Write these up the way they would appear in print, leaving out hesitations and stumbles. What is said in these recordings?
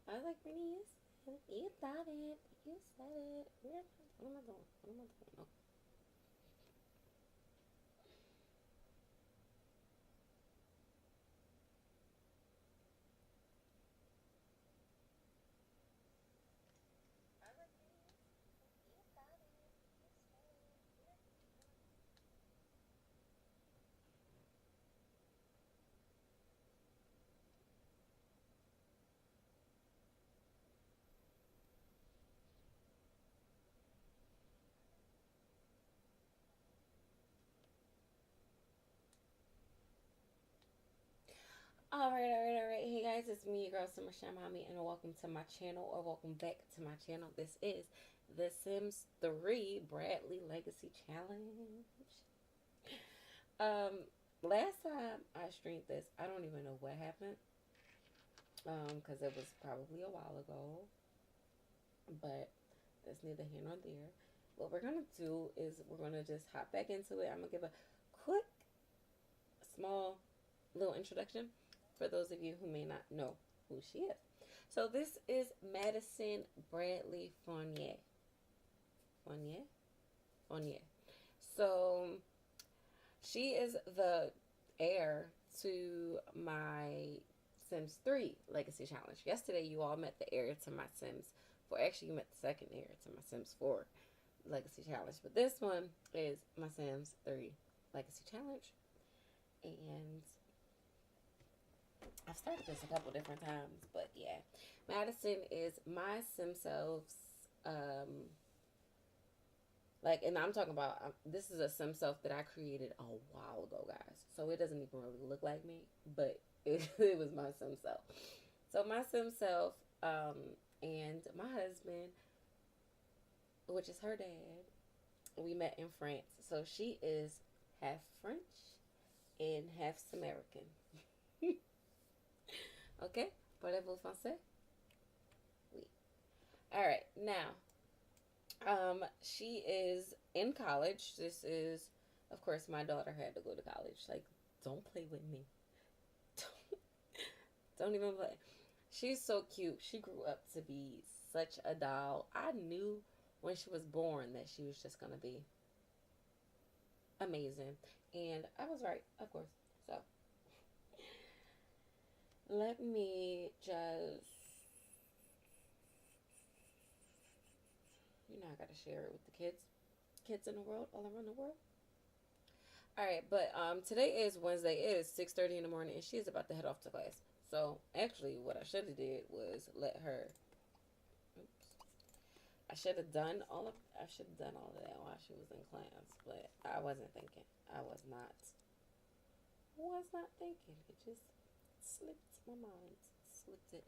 I was like, Brittany, you thought it. You said it. What am I doing? What am I doing? No. All right. Hey guys, it's me, your girl, Shymamii, and welcome to my channel, or welcome back to my channel. This is The Sims 3 Bradley Legacy Challenge. Um, Last time I streamed this, I don't even know what happened. Because it was probably a while ago, but that's neither here nor there. What we're gonna do is we're gonna just hop back into it. I'm gonna give a quick, small, little introduction for those of you who may not know who she is. So this is Madison Bradley Fournier. Fournier? Fournier. So she is the heir to my Sims 3 Legacy Challenge. Yesterday, you all met the heir to my Sims 4. Actually, you met the second heir to my Sims 4 Legacy Challenge. But this one is my Sims 3 Legacy Challenge. And I've started this a couple different times. But yeah, Madison is my Sim self's. And I'm talking about, this is a Sim self that I created a while ago, guys. So it doesn't even really look like me, but it was my Sim self. So my Sim self and my husband, which is her dad, we met in France. So she is half French and half Samarican. Okay? Parlez-vous français? Oui. All right. Now, she is in college. This is, of course, my daughter had to go to college. Like, don't play with me. Don't even play. She's so cute. She grew up to be such a doll. I knew when she was born that she was just gonna be amazing, and I was right, of course. So let me just, I gotta share it with the kids in the world, all around the world. All right, but today is Wednesday. It is 6:30 in the morning, and she's about to head off to class. So actually, what I should have did was let her. Oops. I should have done all of. I should have done all of that while she was in class, but I wasn't thinking. I was not. Was not thinking. It just slipped my mind. Slipped it.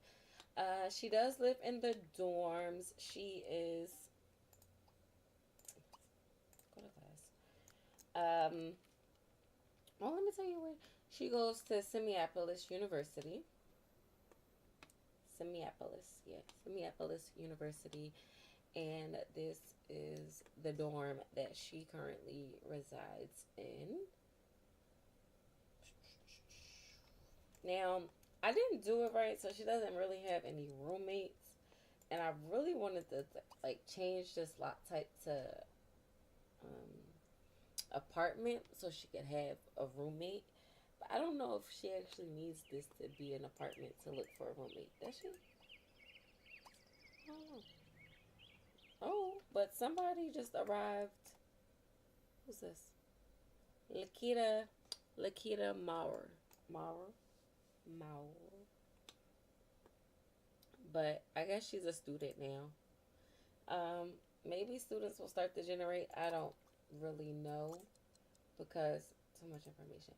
She does live in the dorms. She is. Go to class. Well, let me tell you where she goes to Semiopolis University. Semiopolis, yeah, Semiopolis University, and this is the dorm that she currently resides in. Now, I didn't do it right, so she doesn't really have any roommates, and I really wanted to like change this lot type to um, apartment so she could have a roommate. But I don't know if she actually needs this to be an apartment to look for a roommate. Does she? I don't know. Oh, but somebody just arrived. Who's this? Lakita, Lakita Maurer. Maurer? Maurer. But I guess she's a student now. Maybe students will start to generate. I don't really know because too much information.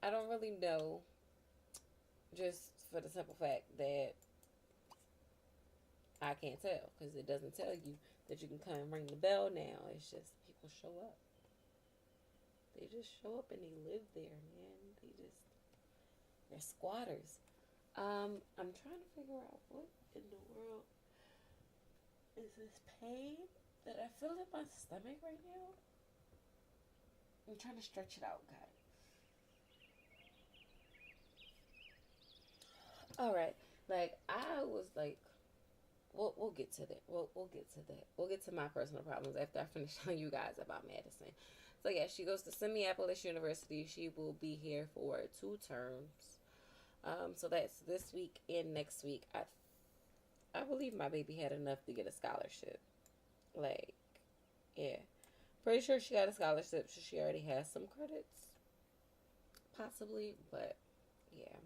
I don't really know, just for the simple fact that I can't tell because it doesn't tell you that you can come and ring the bell now. It's just people show up. They just show up and they live there, man. They're squatters. I'm trying to figure out what in the world is this pain that I feel in my stomach right now. I'm trying to stretch it out, guys. All right, like I was like we'll get to that. We'll get to that. We'll get to my personal problems after I finish telling you guys about Madison. So yeah, she goes to Minneapolis University. She will be here for 2 terms. So that's this week and next week. I believe my baby had enough to get a scholarship. Like, yeah, pretty sure she got a scholarship. So she already has some credits, possibly. But yeah,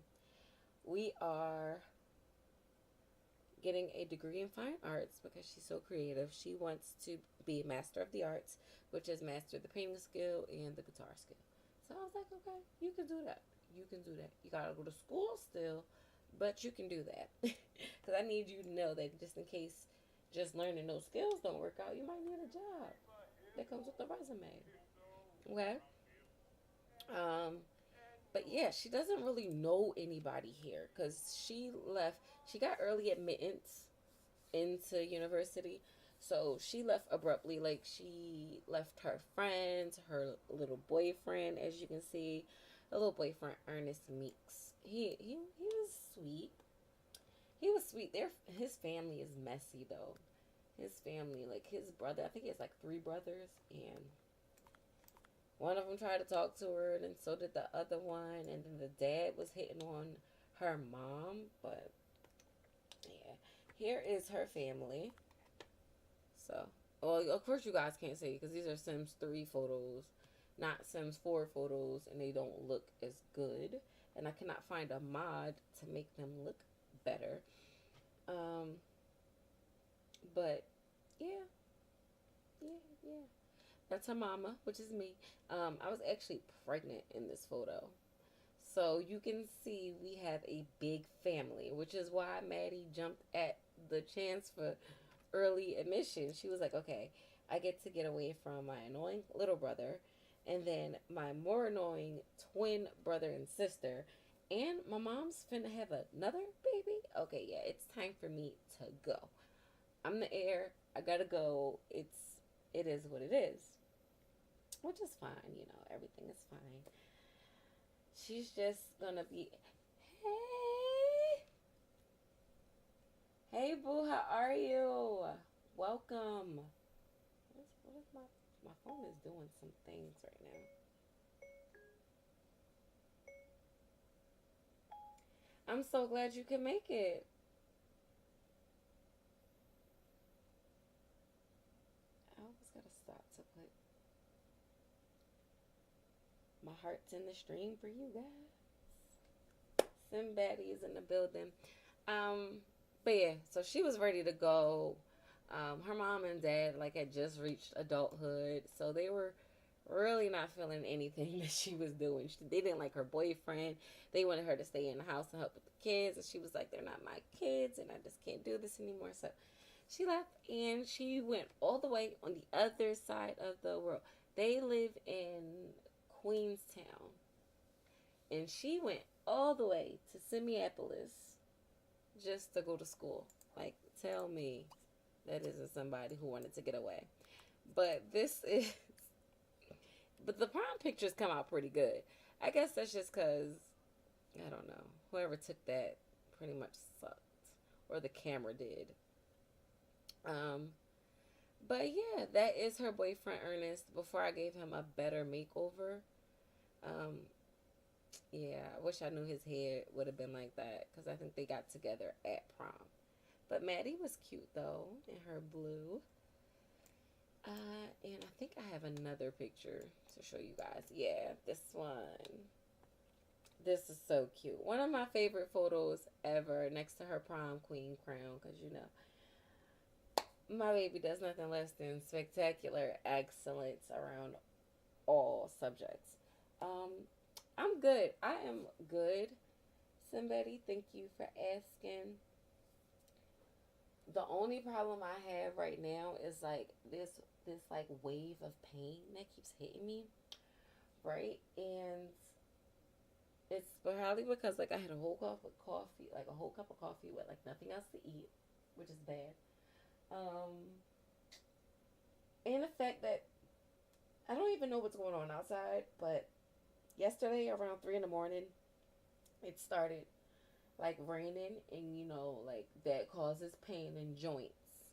we are getting a degree in fine arts because she's so creative. She wants to be a master of the arts, which is master the painting skill and the guitar skill. So I was like, okay, you can do that. You can do that. You gotta go to school still, but you can do that. Because I need you to know that just in case just learning those skills don't work out, you might need a job that comes with the resume. Okay. Um, but yeah, she doesn't really know anybody here because she left. She got early admittance into university. So she left abruptly. Like she left her friends, her little boyfriend, as you can see, the little boyfriend Ernest Meeks. He was sweet. He was sweet. His family is messy though. His family, like his brother, I think he has like 3 brothers, and one of them tried to talk to her, and so did the other one, and then the dad was hitting on her mom. But yeah, here is her family. So, well, of course you guys can't see because these are Sims 3 photos, not Sims 4 photos, and they don't look as good. And I cannot find a mod to make them look better. Um, but yeah, yeah. That's her mama, which is me. I was actually pregnant in this photo. So you can see we have a big family, which is why Maddie jumped at the chance for early admission. She was like, okay, I get away from my annoying little brother and then my more annoying twin brother and sister. And my mom's finna have another baby. Okay, yeah, it's time for me to go. I'm the heir. I gotta go. It is what it is. Which is fine, everything is fine. She's just gonna be, hey, hey, boo, how are you? Welcome. What is my phone is doing some things right now. I'm so glad you can make it. I always gotta stop to put my heart's in the stream for you guys. Simbaddy is in the building. Um, but yeah, so she was ready to go. Her mom and dad had just reached adulthood, so they were really not feeling anything that she was doing. They didn't like her boyfriend. They wanted her to stay in the house and help with the kids, and she was like, "They're not my kids, and I just can't do this anymore." So she left, and she went all the way on the other side of the world. They live in Queenstown, and she went all the way to Minneapolis just to go to school. Like, tell me that isn't somebody who wanted to get away. But this is, but the prom pictures come out pretty good. I guess that's just because, I don't know, whoever took that pretty much sucked. Or the camera did. Um, but yeah, that is her boyfriend Ernest. Before I gave him a better makeover. Um, yeah, I wish I knew his hair would have been like that because I think they got together at prom. But Maddie was cute though in her blue. And I think I have another picture to show you guys. Yeah, this one. This is so cute. One of my favorite photos ever next to her prom queen crown because my baby does nothing less than spectacular excellence around all subjects. Um, I'm good. I am good. Somebody, thank you for asking. The only problem I have right now is this wave of pain that keeps hitting me, right? And it's probably because I had a whole cup of coffee, like a whole cup of coffee with nothing else to eat, which is bad. Um, and the fact that I don't even know what's going on outside, but yesterday around 3 in the morning, it started. like raining, and like that causes pain in joints,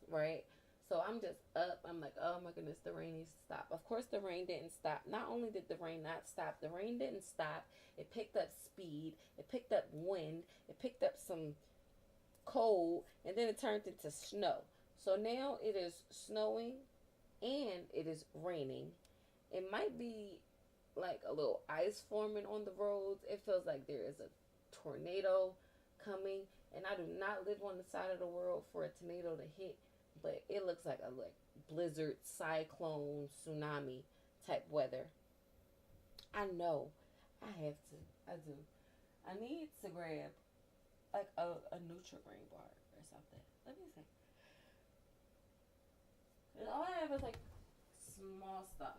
right? So I'm just up. I'm like, oh my goodness, the rain needs to stop. Of course, the rain didn't stop. Not only did the rain not stop, the rain didn't stop. It picked up speed. It picked up wind. It picked up some cold, and then it turned into snow. So now it is snowing and it is raining. It might be like a little ice forming on the roads. It feels like there is a tornado coming, and I do not live on the side of the world for a tornado to hit, but it looks like a blizzard, cyclone, tsunami type weather. I know I have to. I do. I need to grab like a Nutri-Grain bar or something. Let me see. All I have is like small stuff.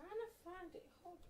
I'm trying to find it. Hold on.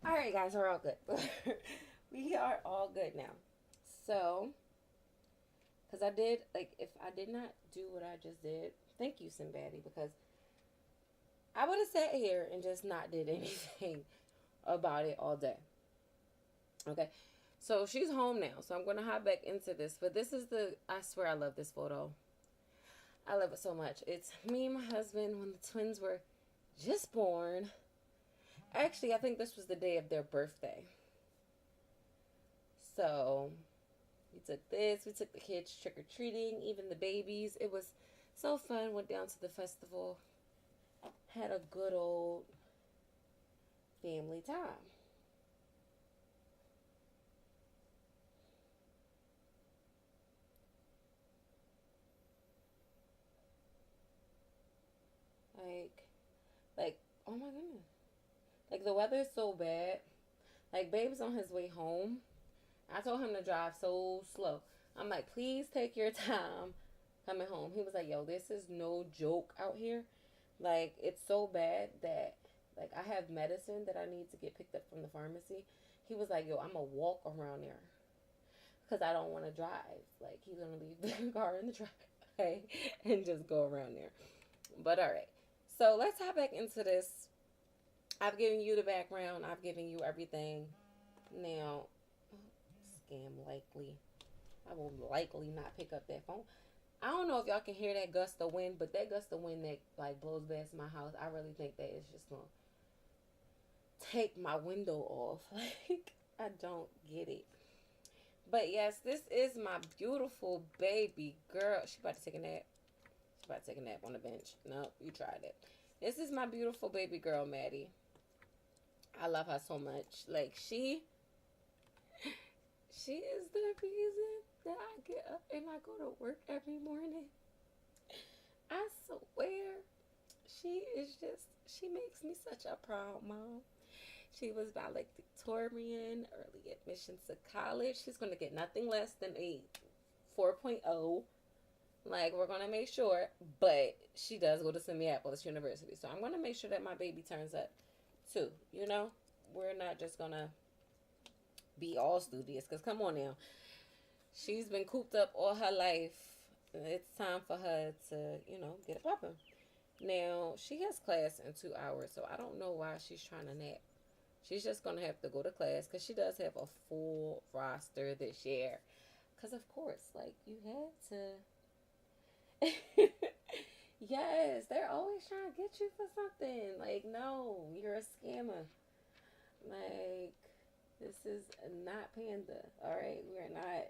All right, guys, we're all good. We are all good now. So, because I did, like, if I did not do what I just did, thank you, Simbadi, because I would have sat here and just not did anything about it all day. Okay, so she's home now, so I'm going to hop back into this. But this is I swear I love this photo. I love it so much. It's me and my husband when the twins were just born. Actually, I think this was the day of their birthday. So we took this. We took the kids trick or treating, even the babies. It was so fun. Went down to the festival. Had a good old family time. Like, like, oh my goodness. Like, the weather is so bad. Like, babe's on his way home. I told him to drive so slow. I'm like, please take your time coming home. He was like, yo, this is no joke out here. Like, it's so bad that, like, I have medicine that I need to get picked up from the pharmacy. He was like, yo, I'm going to walk around there because I don't want to drive. Like, he's going to leave the car in the driveway and just go around there. But, all right. So, let's hop back into this. I've given you the background. I've given you everything. Now, scam likely. I will likely not pick up that phone. I don't know if y'all can hear that gust of wind, but that gust of wind that like blows past my house, I really think that it's just gonna take my window off. Like, I don't get it. But yes, this is my beautiful baby girl. She about to take a nap. She about to take a nap on the bench. No, you tried it. This is my beautiful baby girl, Maddie. I love her so much. Like, she is the reason that I get I go to work every morning, I swear, she is just, she makes me such a proud mom. She was valedictorian, early admissions to college. She's going to get nothing less than a 4.0. Like, we're going to make sure, but she does go to Minneapolis University. So I'm going to make sure that my baby turns up too. You know, we're not just going to be all studious because come on now. She's been cooped up all her life. It's time for her to, get it popping. Now, she has class in 2 hours, so I don't know why she's trying to nap. She's just going to have to go to class because she does have a full roster this year. Because, of course, like, you had to. Yes, they're always trying to get you for something. Like, no, you're a scammer. Like, this is not Panda, all right? We're not.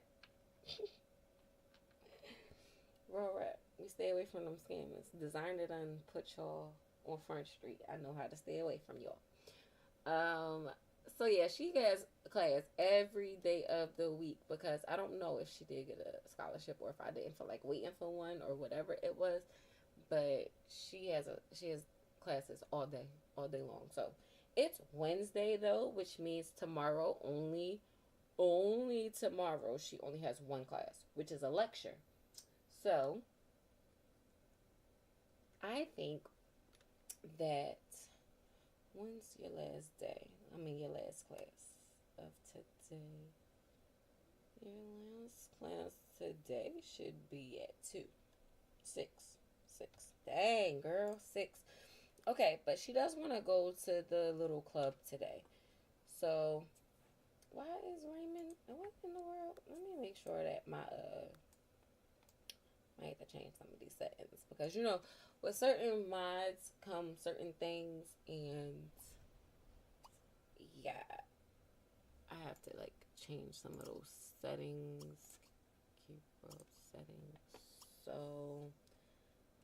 Roll rap. We stay away from them scammers. Designer done put y'all on Front Street. I know how to stay away from y'all. Um, so yeah, she has class every day of the week because I don't know if she did get a scholarship or if I didn't feel like waiting for one or whatever it was. But she has classes all day long. So it's Wednesday though, which means tomorrow only tomorrow she only has one class, which is a lecture. So I think that when's your last day? I mean, your last class of today. Your last class today should be at 2. 6. 6. Dang, girl. 6. Okay, but she does want to go to the little club today. So, why is Raymond. What in the world? Let me make sure that I have to change some of these settings because with certain mods come certain things, and yeah, I have to like change some of those settings. Keep up settings. So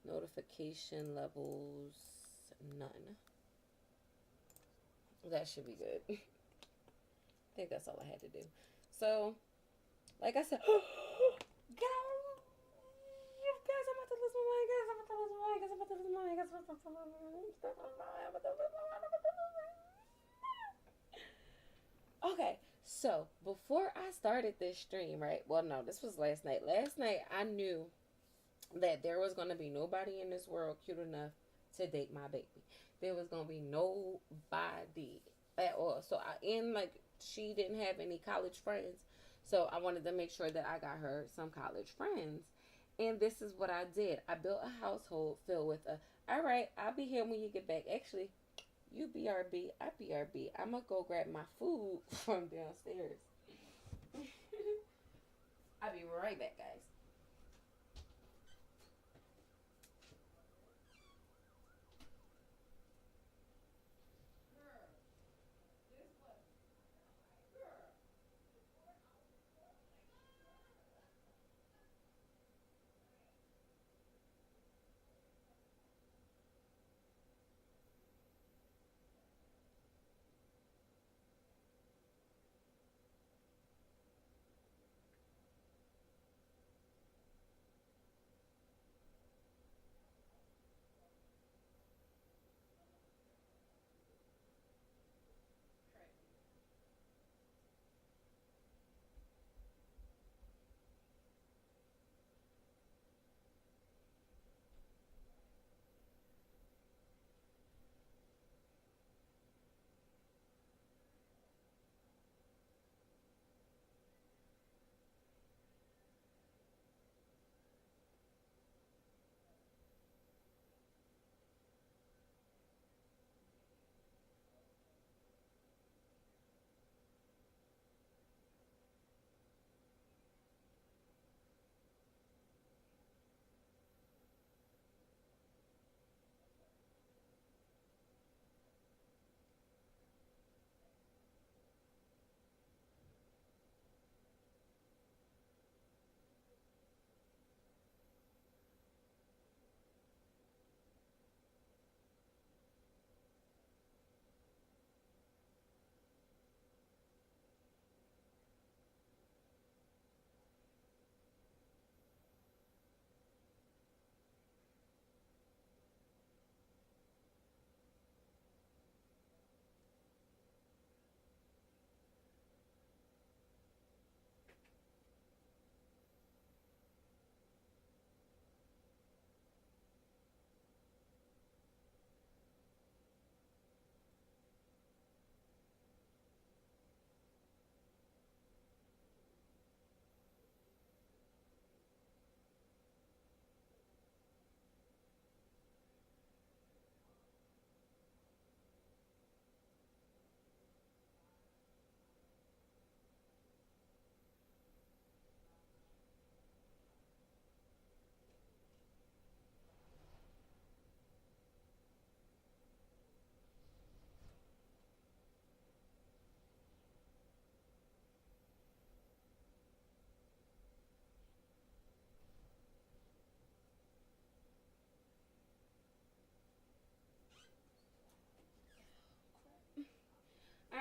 notification levels none. That should be good. I think that's all I had to do. So, like I said, guys, I'm about to lose my mind. Guys, I'm about to lose my mind. Guys, I'm about to lose my mind. Guys, I'm about to lose my mind. Okay, so before I started this stream, right? Well, no, this was last night. Last night, I knew that there was gonna be nobody in this world cute enough to date my baby. There was gonna be nobody at all. So she didn't have any college friends. So I wanted to make sure that I got her some college friends. And this is what I did. I built a household filled with all right, I'll be here when you get back. Actually, you BRB, I BRB. I'm gonna go grab my food from downstairs. I'll be right back, guys.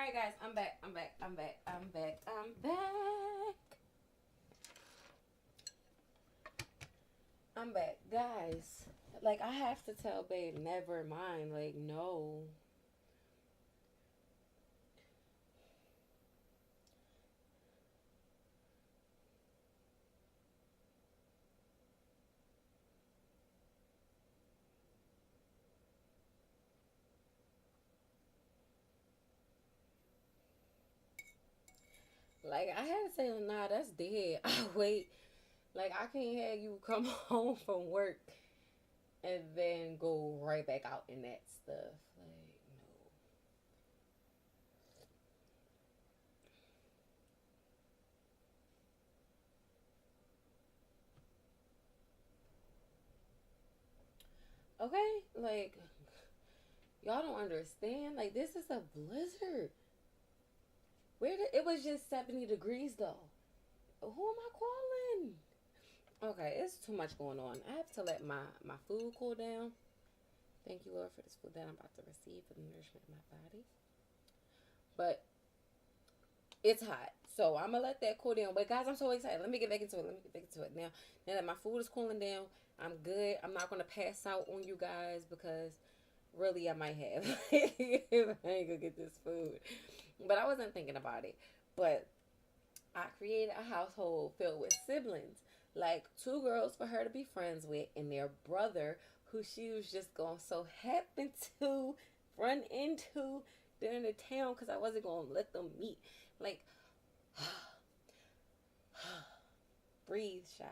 right, guys, I'm back. I'm back, guys. Like I have to tell babe, never mind. Like no. Like I had to say, nah, that's dead. I wait. Like I can't have you come home from work and then go right back out in that stuff. Like no. Okay, like y'all don't understand. Like this is a blizzard. Where did, it was just 70 degrees though. Who am I calling? Okay, it's too much going on. I have to let my food cool down. Thank you, Lord, for this food that I'm about to receive for the nourishment of my body. But it's hot. So I'm gonna let that cool down. But guys, I'm so excited. Let me get back into it. Now. Now that my food is cooling down, I'm good. I'm not gonna pass out on you guys because really I might have if I ain't gonna get this food. But I wasn't thinking about it. But I created a household filled with siblings. Like two girls for her to be friends with and their brother who she was just going so happen to run into during the town because I wasn't gonna let them meet. Like breathe, shy.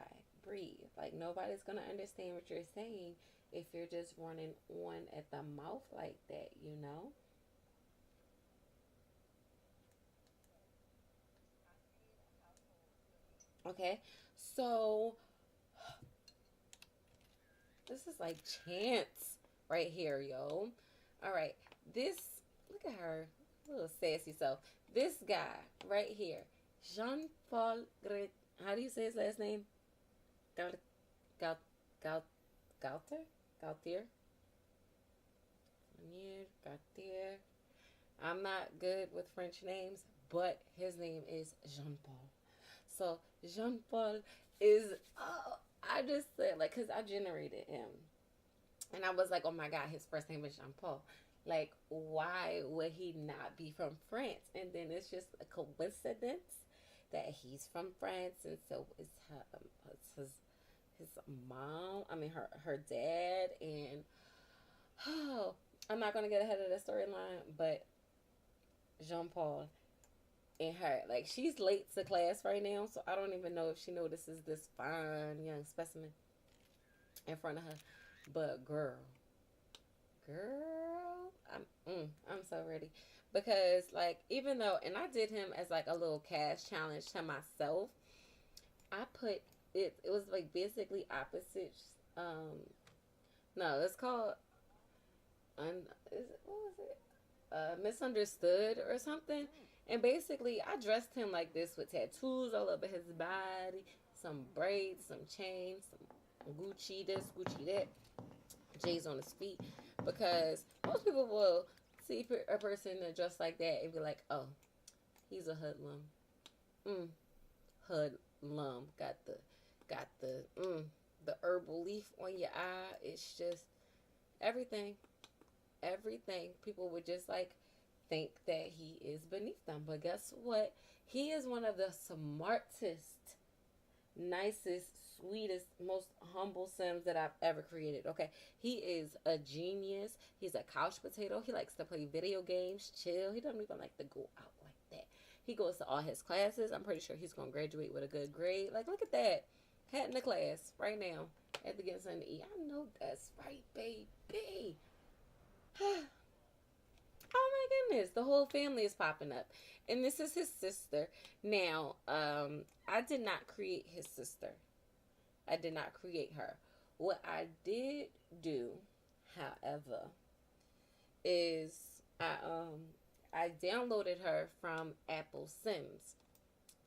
Breathe. Like nobody's gonna understand what you're saying if you're just running on at the mouth like that, you know? Okay. So this is like chance right here, yo. All right. This look at her. Little sassy self. This guy right here. Jean Paul Gret, how do you say his last name? Gal Gal Gal Galter? Galtier? Galtier. I'm not good with French names, but his name is Jean Paul. So Jean Paul is. I just said like, cause I generated him, and I was like, oh my god, his first name is Jean Paul. Like, why would he not be from France? And then it's just a coincidence that he's from France, and so it's his mom. I mean, her dad, and oh, I'm not gonna get ahead of the storyline, but Jean Paul and her. Like she's late to class right now, so I don't even know if she notices this fine young specimen in front of her. But girl, I'm so ready because like even though and I did him as like a little cash challenge to myself. I put it. It was like basically opposites. No, it's called. Is it, what was it? Misunderstood or something. And basically, I dressed him like this with tattoos all over his body, some braids, some chains, some Gucci this, Gucci that, J's on his feet. Because most people will see a person dressed like that and be like, oh, he's a hoodlum. Mm, hoodlum. Got the herbal leaf on your eye. It's just everything people would just like think that he is beneath them. But guess what? He is one of the smartest, nicest, sweetest, most humble Sims that I've ever created. Okay. He is a genius. He's a couch potato. He likes to play video games, chill. He doesn't even like to go out like that. He goes to all his classes. I'm pretty sure he's gonna graduate with a good grade. Like, look at that. Hat in the class right now at the getting something to eat. I know that's right, baby. Oh my goodness, the whole family is popping up. And this is his sister. Now, I did not create his sister. I did not create her. What I did do, however, is I downloaded her from Apple Sims.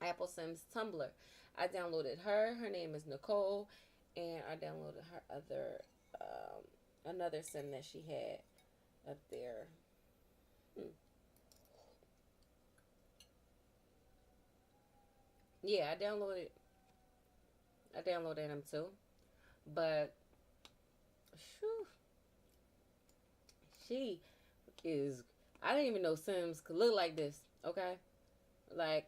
Apple Sims Tumblr. I downloaded her. Her name is Nicole. And I downloaded her other another sim that she had up there. Hmm. Yeah, I downloaded them too. But whew, she is. I didn't even know Sims could look like this. Okay, like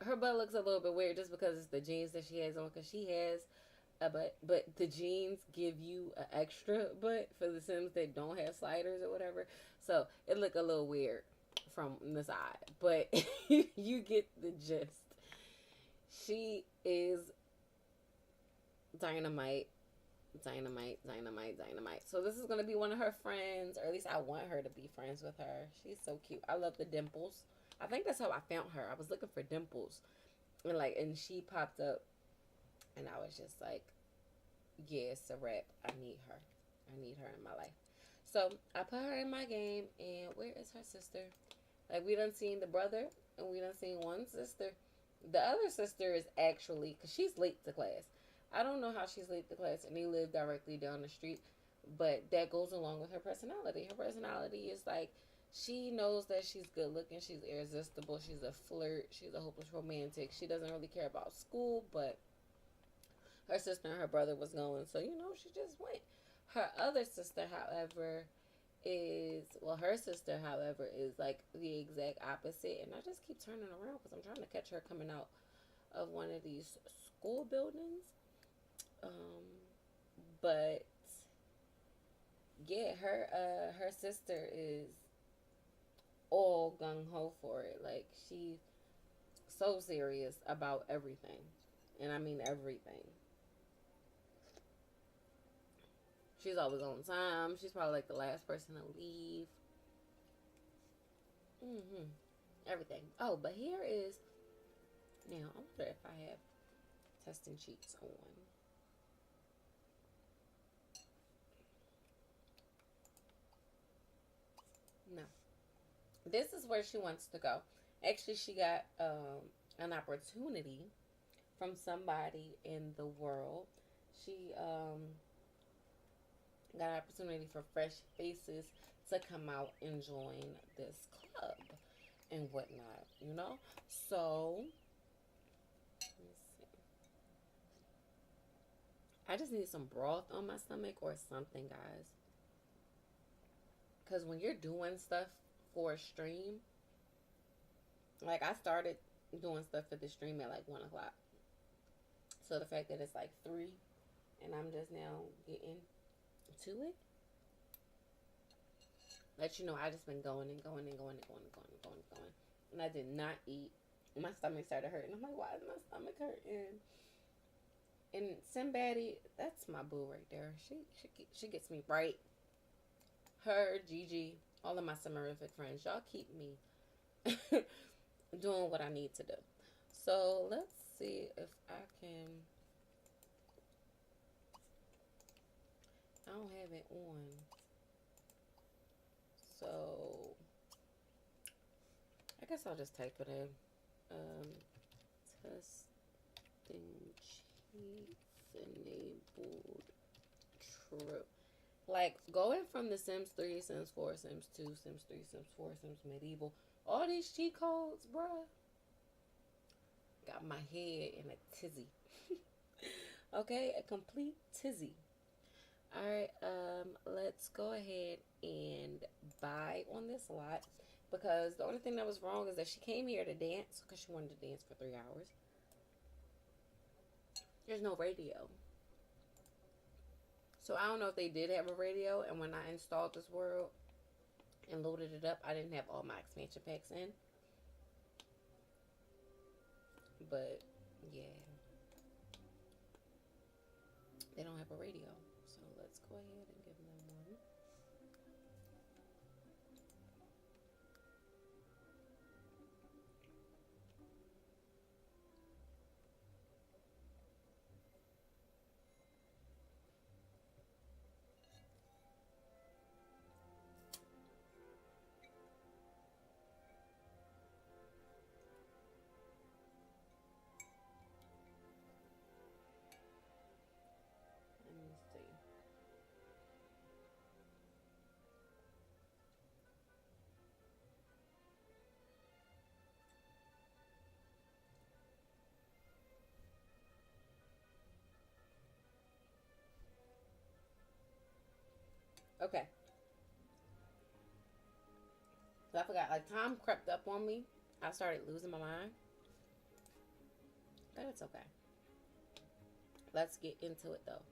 her butt looks a little bit weird just because it's the jeans that she has on. Because she has a butt, but the jeans give you an extra butt for the Sims that don't have sliders or whatever. So it look a little weird from the side, but you get the gist. She is dynamite, dynamite, dynamite, dynamite. So this is gonna be one of her friends, or at least I want her to be friends with her. She's so cute. I love the dimples. I think that's how I found her. I was looking for dimples, and she popped up, and I was just like, yeah, it's a wrap. I need her. I need her in my life. So I put her in my game, and where is her sister? Like we done seen the brother, and we done seen one sister. The other sister is actually, because she's late to class. I don't know how she's late to class, and they live directly down the street, but that goes along with her personality. Her personality is like, she knows that she's good looking, she's irresistible, she's a flirt, she's a hopeless romantic. She doesn't really care about school, but her sister and her brother was going, so she just went. Her other sister, however, her sister, however, is like the exact opposite, and I just keep turning around because I'm trying to catch her coming out of one of these school buildings. But yeah, her sister is all gung ho for it. Like she's so serious about everything, and I mean everything. She's always on time. She's probably like the last person to leave. Everything. Oh, but here is now. I wonder if I have testing sheets on. No. This is where she wants to go. Actually, she got an opportunity from somebody in the world. She got an opportunity for fresh faces to come out and join this club and whatnot. So, let's see. I just need some broth on my stomach or something, guys. Because when you're doing stuff for a stream, like I started doing stuff for the stream at like 1 o'clock. So the fact that it's like 3 and I'm just now getting to it, let you know I just been going and going and going and going and going and going and going. And I did not eat. My stomach started hurting. I'm like, why is my stomach hurting? And Simbaddy, that's my boo right there. She gets me right. Her, Gigi, all of my summerific friends, y'all keep me doing what I need to do. So let's see if I can. I don't have it on. So I guess I'll just type it in. Testing cheats enabled true. Like going from the Sims 3, Sims 4, Sims 2, Sims 3, Sims 4, Sims Medieval, all these cheat codes, bruh, got my head in a tizzy. Okay, a complete tizzy. Alright, let's go ahead and buy on this lot because the only thing that was wrong is that she came here to dance because she wanted to dance for 3 hours. There's no radio. So I don't know if they did have a radio, and when I installed this world and loaded it up, I didn't have all my expansion packs in. But yeah, they don't have a radio. So let's go ahead and give them one. Let me see. Okay. So I forgot. Like time crept up on me. I started losing my mind. But it's okay. Let's get into it though.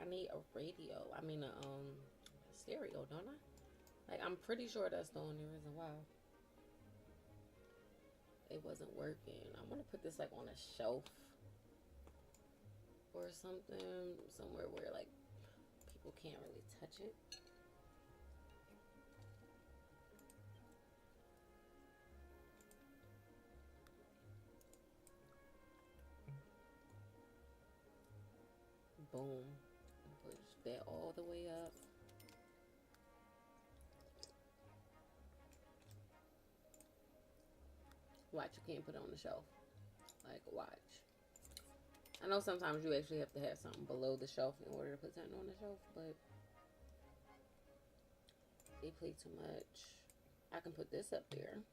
I need a radio. I mean a stereo, don't I? Like I'm pretty sure that's the only reason why it wasn't working. I want to put this like on a shelf or something, somewhere where like people can't really touch it. Boom. Push that all the way up. Watch, you can't put it on the shelf. Like, watch. I know sometimes you actually have to have something below the shelf in order to put something on the shelf, but they play too much. I can put this up there.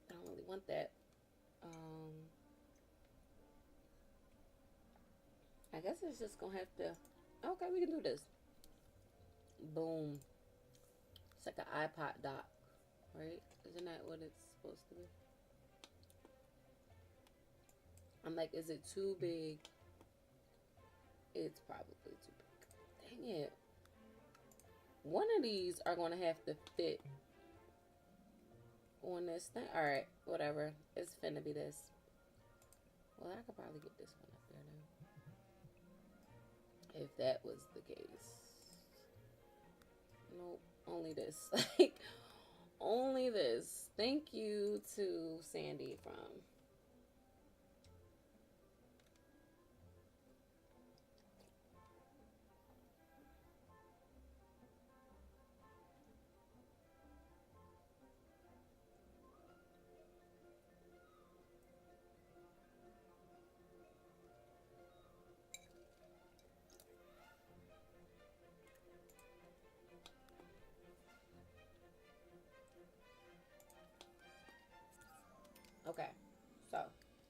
I don't really want that. I guess it's just gonna have to. Okay, we can do this. Boom. It's like an iPod dock, right? Isn't that what it's supposed to be? I'm like, is it too big? It's probably too big. Dang it. One of these are going to have to fit on this thing. Alright, whatever. It's finna be this. Well, I could probably get this one up there now. If that was the case. Nope, only this. Like, only this. Thank you to Sandy from... Okay, so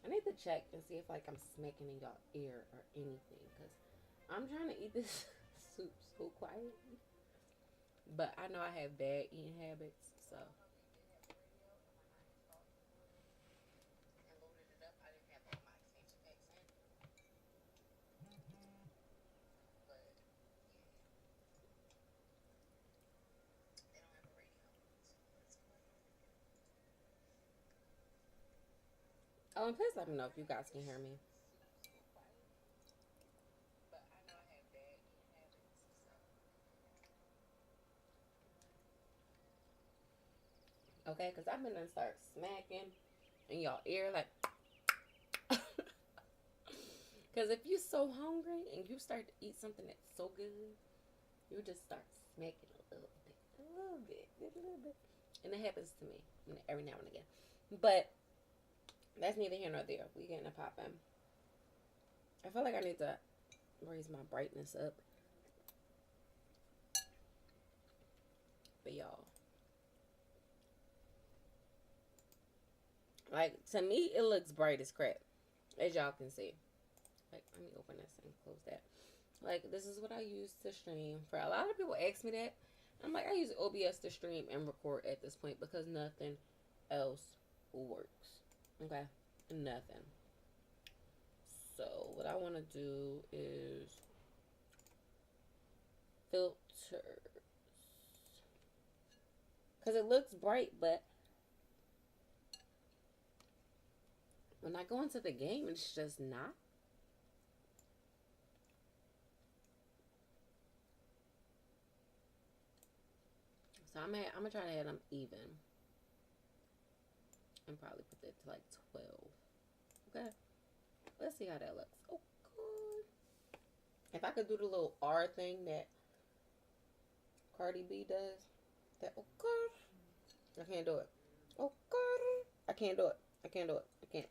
I need to check and see if like I'm smacking in y'all ear or anything, because I'm trying to eat this soup so quietly. But I know I have bad eating habits, so. Oh, and please let me know if you guys can hear me. Okay, because I've been gonna start smacking in y'all ear, like. Because if you're so hungry and you start to eat something that's so good, you just start smacking a little bit, a little bit, a little bit. And it happens to me every now and again. But that's neither here nor there. We getting a pop in. I feel like I need to raise my brightness up. But y'all, like, to me, it looks bright as crap, as y'all can see. Like, let me open this and close that. Like, this is what I use to stream. For a lot of people ask me that. I'm like, I use OBS to stream and record at this point because nothing else works. Okay? Nothing. So, what I want to do is filters. Because it looks bright, but when I go into the game, it's just not. So I'm gonna try to have them even. And probably put that to like 12. Okay. Let's see how that looks. Oh, good. If I could do the little R thing that Cardi B does. That, oh, good. I can't do it. Oh, good. I can't do it. I can't do it. I can't.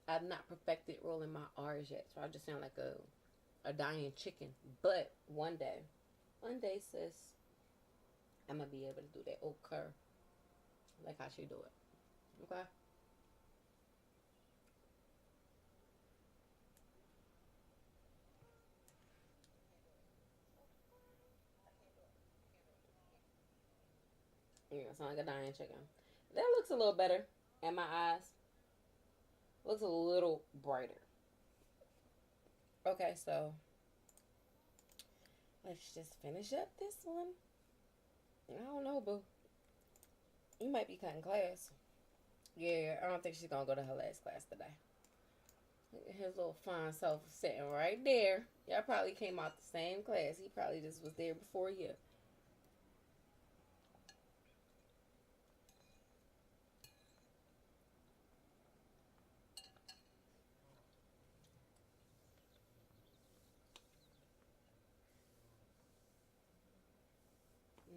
I've not perfected rolling my R's yet. So I just sound like a dying chicken. But one day, sis, I'm going to be able to do that. Oh, curve. Like how she do it. Okay? Yeah, it sounds like a dying chicken. That looks a little better in my eyes. Looks a little brighter. Okay, so let's just finish up this one. I don't know, boo. You might be cutting class. Yeah, I don't think she's gonna go to her last class today. His little fine self sitting right there. Y'all probably came out the same class. He probably just was there before you.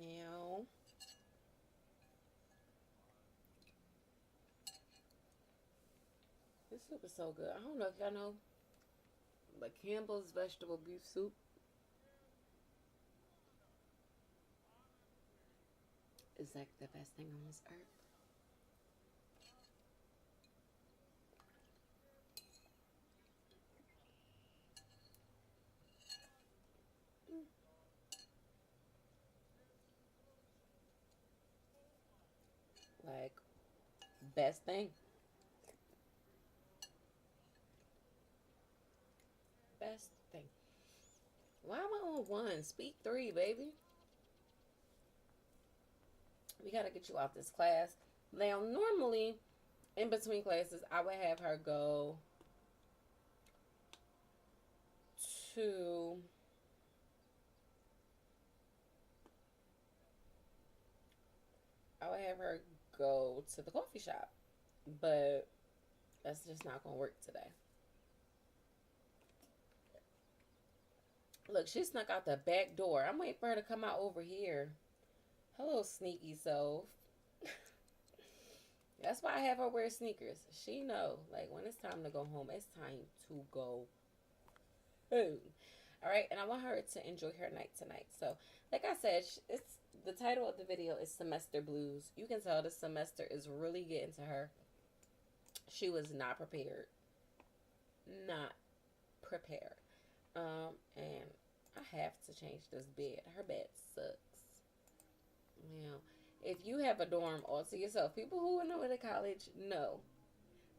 Now, this soup is so good. I don't know if y'all know, but Campbell's vegetable beef soup is like the best thing on this earth. Like, best thing. Best thing. Why am I on one? Speak three, baby. We gotta get you off this class. Now, normally, in between classes, I would have her go to I would have her go to the coffee shop, but that's just not gonna work today. Look, she snuck out the back door. I'm waiting for her to come out over here. Hello, sneaky self. That's why I have her wear sneakers. She know, like, when it's time to go home, it's time to go home. All right, and I want her to enjoy her night tonight. So, like I said, it's the title of the video is Semester Blues. You can tell this semester is really getting to her. She was not prepared. Not prepared. And I have to change this bed. Her bed sucks. Now, if you have a dorm all to yourself, people who know in college know.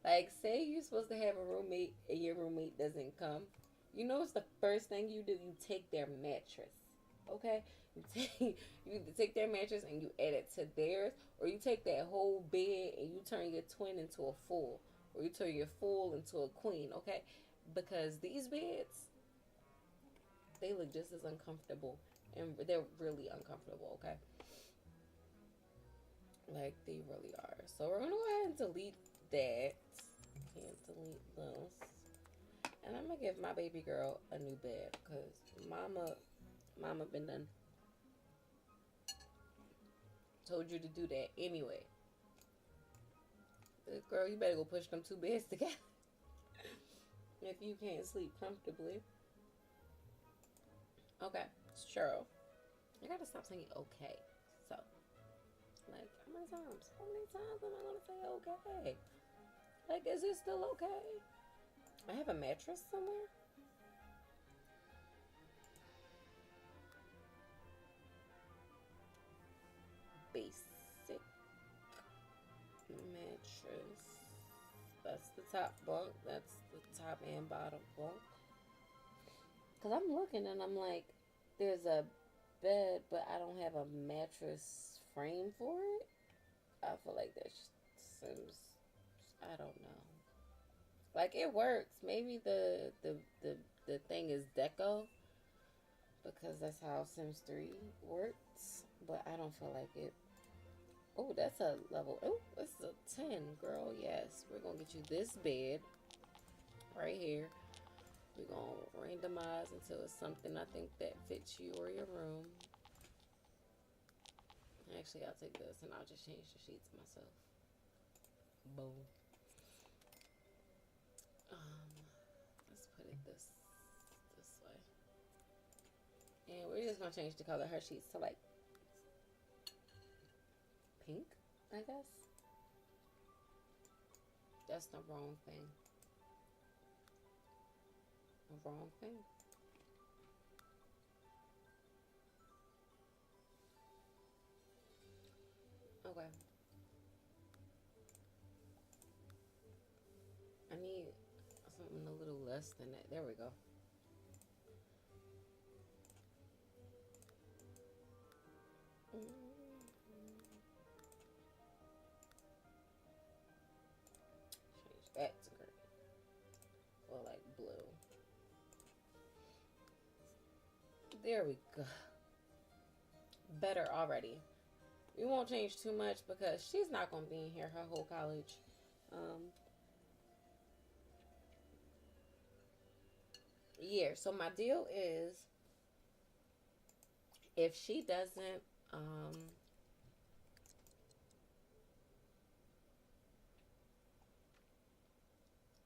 Like, say you're supposed to have a roommate and your roommate doesn't come. You know, it's the first thing you do. You take their mattress. Okay, you take their mattress and you add it to theirs, or you take that whole bed and you turn your twin into a full, or you turn your full into a queen. Okay, because these beds, they look just as uncomfortable, and they're really uncomfortable. Okay, like they really are. So we're gonna go ahead and delete that. Can't delete those. And I'm gonna give my baby girl a new bed because mama been done told you to do that anyway. Girl, you better go push them two beds together if you can't sleep comfortably. Okay, sure. I gotta stop saying okay. So, like, how many times? How many times am I gonna say okay? Like, is it still okay? I have a mattress somewhere. Basic mattress. That's the top bunk. That's the top and bottom bunk. Cause I'm looking and I'm like, there's a bed, but I don't have a mattress frame for it. I feel like that seems, I don't know. Like it works. Maybe the thing is deco because that's how Sims 3 works. But I don't feel like it. Oh, that's a level. Oh, that's a 10, girl. Yes, we're gonna get you this bed right here. We're gonna randomize until it's something I think that fits you or your room. Actually, I'll take this and I'll just change the sheets myself. Boom. Let's put it this way. And we're just gonna change the color of her sheets to like pink, I guess. That's the wrong thing. The wrong thing. Okay. I need something a little less than that. There we go. Change that to green. Or like blue. There we go. Better already. We won't change too much because she's not going to be in here her whole college. Um, year. So my deal is if she doesn't, um,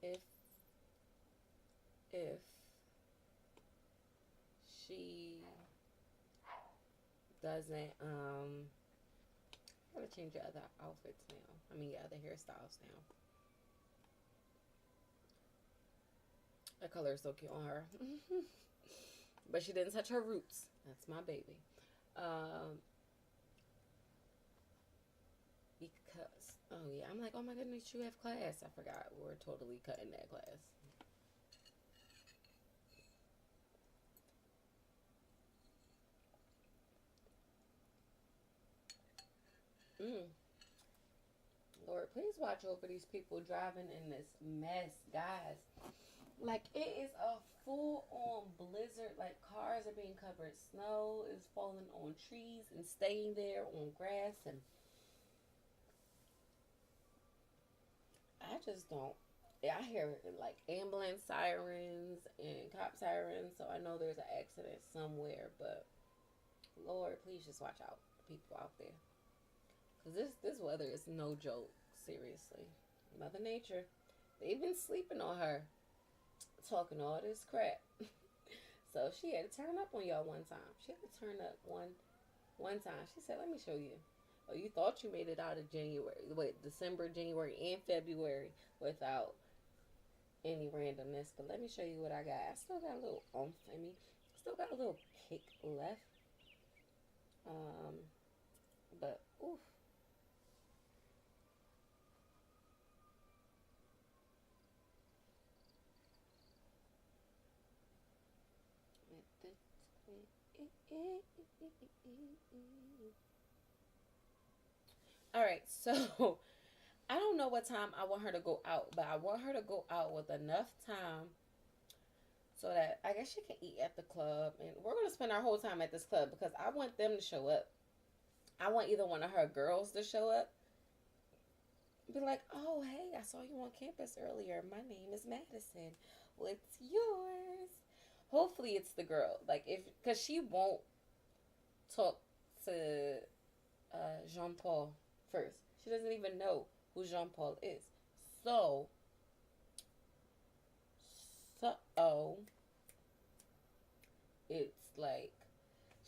if if she doesn't, I gotta change your other outfits now. I mean, your other hairstyles now. The color is so cute on her, but she didn't touch her roots. That's my baby. Um, because oh yeah, I'm like, oh my goodness, you have class. I forgot we're totally cutting that class. Mm. Lord, please watch over these people driving in this mess, guys. Like it is a full on blizzard. Like cars are being covered. Snow is falling on trees and staying there on grass, and I just don't. Yeah, I hear like ambulance sirens and cop sirens, so I know there's an accident somewhere. But Lord, please just watch out, people out there, because this weather is no joke. Seriously, Mother Nature, they've been sleeping on her, talking all this crap. So she had to turn up on y'all one time. She had to turn up one time. She said, "Let me show you." Oh, you thought you made it out of January, wait, December, January, and February without any randomness. But let me show you what I got. I still got a little oomph in me. Still got a little kick left. Um, but oof. All right, so I don't know what time I want her to go out, but I want her to go out with enough time so that I guess she can eat at the club, and we're gonna spend our whole time at this club because I want them to show up. I want either one of her girls to show up, be like, "Oh, hey, I saw you on campus earlier. My name is Madison. What's yours?" Hopefully, it's the girl. Like if because she won't talk to Jean Paul first. She doesn't even know who Jean Paul is. So, so it's like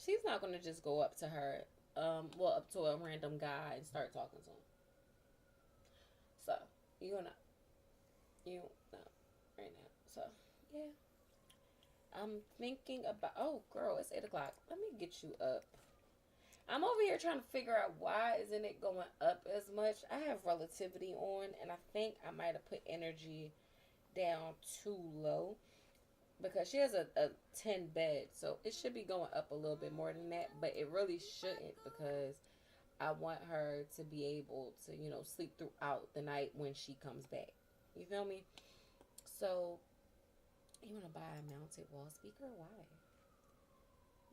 she's not gonna just go up to her, well, up to a random guy and start talking to him. So you know, you know, right now. So yeah, I'm thinking about. Oh, girl, it's 8 o'clock. Let me get you up. I'm over here trying to figure out why isn't it going up as much. I have relativity on, and I think I might have put energy down too low because she has a 10 bed, so it should be going up a little bit more than that, but it really shouldn't because I want her to be able to, sleep throughout the night when she comes back. You feel me? So, you want to buy a mounted wall speaker? Why?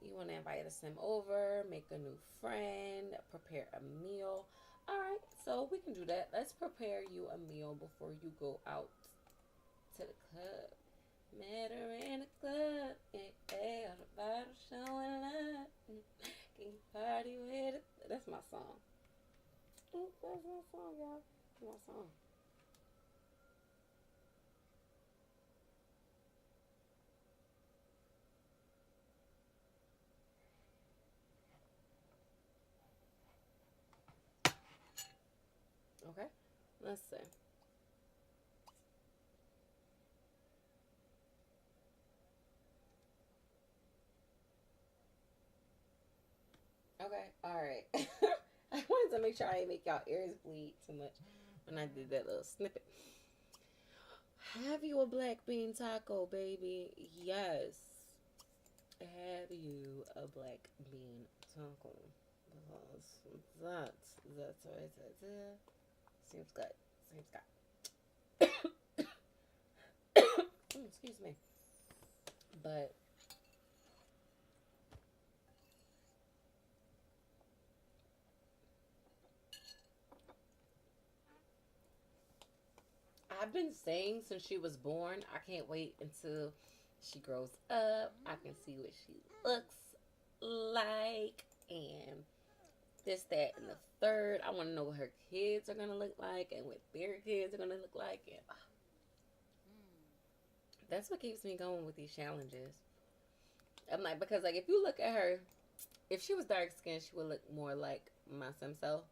You want to invite a sim over, make a new friend, prepare a meal. All right, so we can do that. Let's prepare you a meal before you go out to the club. Met her in the club, yeah, on the bottle showing up. Can you party with it? That's my song. That's my song, y'all. That's my song. Okay, let's see. Okay, all right. I wanted to make sure I didn't make y'all ears bleed too much when I did that little snippet. Have you a black bean taco, baby? Yes. Have you a black bean taco? Because that's what it says. Seems good. Seems good. Excuse me. But I've been saying since she was born, I can't wait until she grows up. I can see what she looks like and this, that, and the third. I want to know what her kids are going to look like and what their kids are going to look like. And that's what keeps me going with these challenges. I'm like, because like if you look at her, if she was dark skinned, she would look more like my sim self.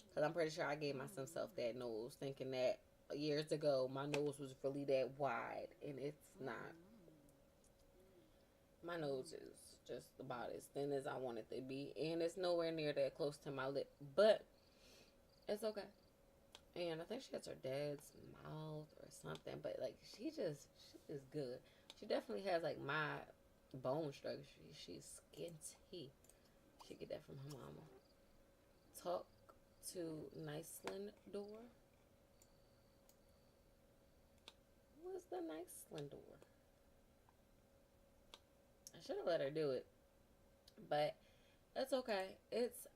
Because I'm pretty sure I gave my sim self that nose, thinking that years ago my nose was really that wide, and it's not. My nose is just about as thin as I want it to be, and it's nowhere near that close to my lip, but it's okay. And I think she has her dad's mouth or something, but like she is good. She definitely has like my bone structure. She's skinty. She get that from her mama. Talk to Niceland door. What's the Niceland door? I should have let her do it, but it's okay. It's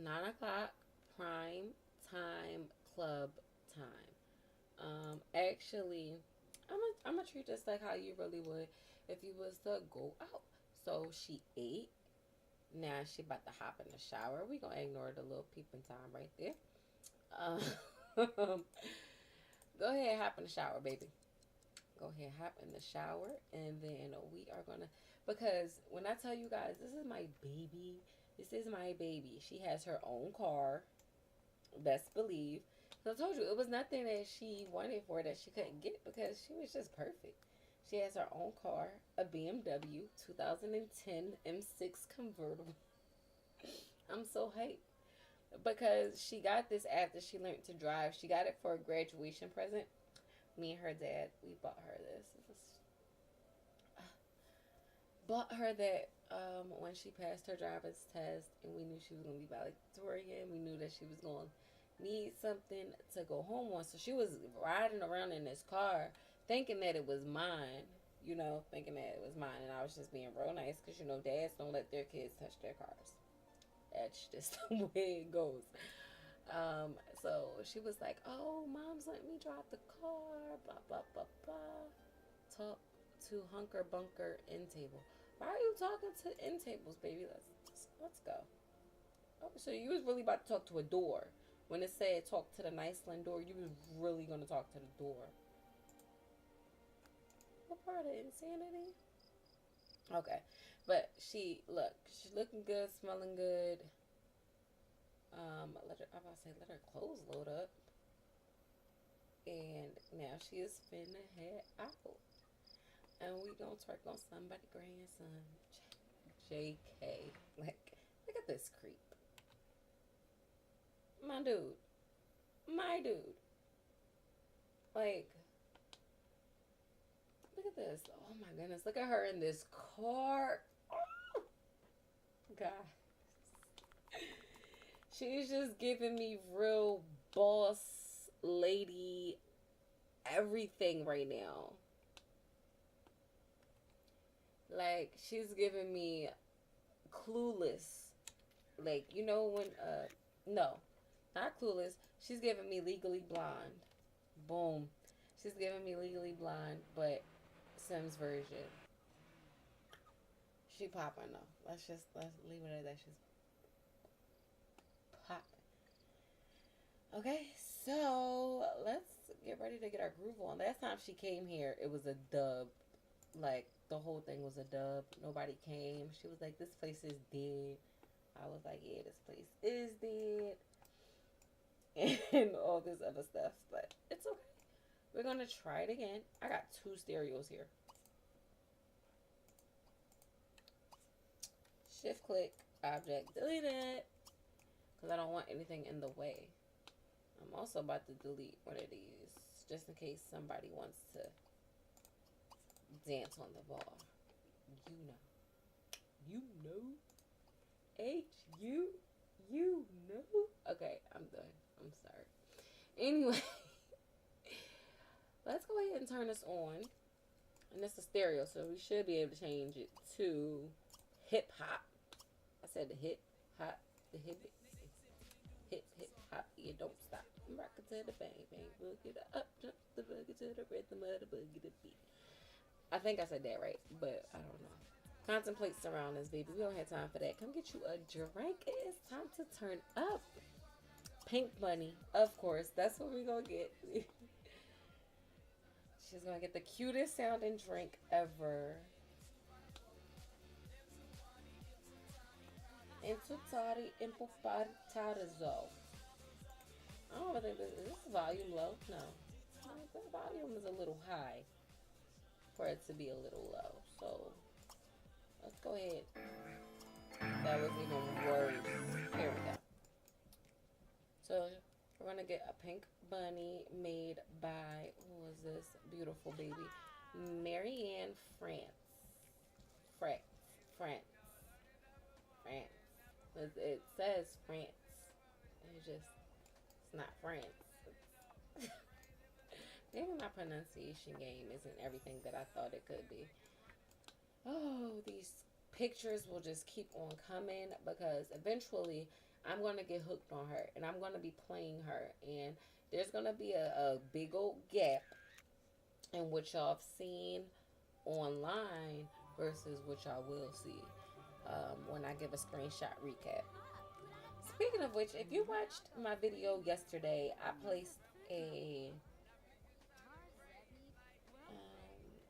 9 o'clock prime time club time. Actually, I'm gonna treat this like how you really would if you was to go out. So she ate. Now she about to hop in the shower. We gonna ignore the little peeping time right there. Um, go ahead, hop in the shower, baby. Go ahead, hop in the shower, and then we are gonna. Because when I tell you guys, this is my baby. This is my baby. She has her own car. Best believe. So I told you it was nothing that she wanted for that she couldn't get because she was just perfect. She has her own car, a BMW 2010 M6 convertible. I'm so hyped because she got this after she learned to drive. She got it for a graduation present. Me and her dad, we bought her this. Bought her that when she passed her driver's test, and we knew she was going to be valedictorian. We knew that she was going to need something to go home on. So she was riding around in this car thinking that it was mine, thinking that it was mine. And I was just being real nice because, dads don't let their kids touch their cars. That's just the way it goes. So she was like, "Oh, mom's letting me drive the car, blah, blah, blah, blah." Talk to Hunker Bunker End Table. Why are you talking to end tables, baby? Let's go. Oh, so you was really about to talk to a door. When it said talk to the Niceland door, you was really gonna talk to the door. What part of insanity? Okay. But she's looking good, smelling good. I'm about to say let her clothes load up. And now she is finna head out. And we gonna twerk on somebody grandson. JK. Like, look at this creep. My dude. My dude. Like, look at this. Oh my goodness. Look at her in this car. Oh, God. She's just giving me real boss lady everything right now. Like, she's giving me clueless. Like, when, no, not clueless. She's giving me legally blonde. Boom. She's giving me legally blonde, but Sims version. She popping though. Let's leave it at that. She's popping. Okay, so let's get ready to get our groove on. Last time she came here, it was a dub. Like, the whole thing was a dub. Nobody came. She was like, "This place is dead." I was like, "Yeah, this place is dead." And all this other stuff. But it's okay. We're going to try it again. I got 2 stereos here. Shift click, object, delete it. because I don't want anything in the way. I'm also about to delete one of these just in case somebody wants to dance on the ball. You know. You know. H, you know. Okay, I'm done. I'm sorry. Anyway, let's go ahead and turn this on. And it's a stereo, so we should be able to change it to hip hop. I said the hip hop, the hip hop. You don't stop. Rock it to the bang bang, boogie the up, jump the boogie to the rhythm of the boogie the beat. I think I said that right, but I don't know. Contemplate surroundings, baby. We don't have time for that. Come get you a drink. It is time to turn up. Pink Bunny, of course. That's what we're gonna get. She's gonna get the cutest sounding drink ever. Intutari impoparizo. I don't think this is this volume low. No, the volume is a little high for it to be a little low. So let's go ahead. That was even worse. Here we go. So we're gonna get a pink bunny made by, who is this beautiful baby? Marianne France. France. France. France. It says France. It's not France. Maybe my pronunciation game isn't everything that I thought it could be. Oh, these pictures will just keep on coming because eventually I'm going to get hooked on her and I'm going to be playing her. And there's going to be a big old gap in what y'all have seen online versus what y'all will see when I give a screenshot recap. Speaking of which, if you watched my video yesterday, I placed a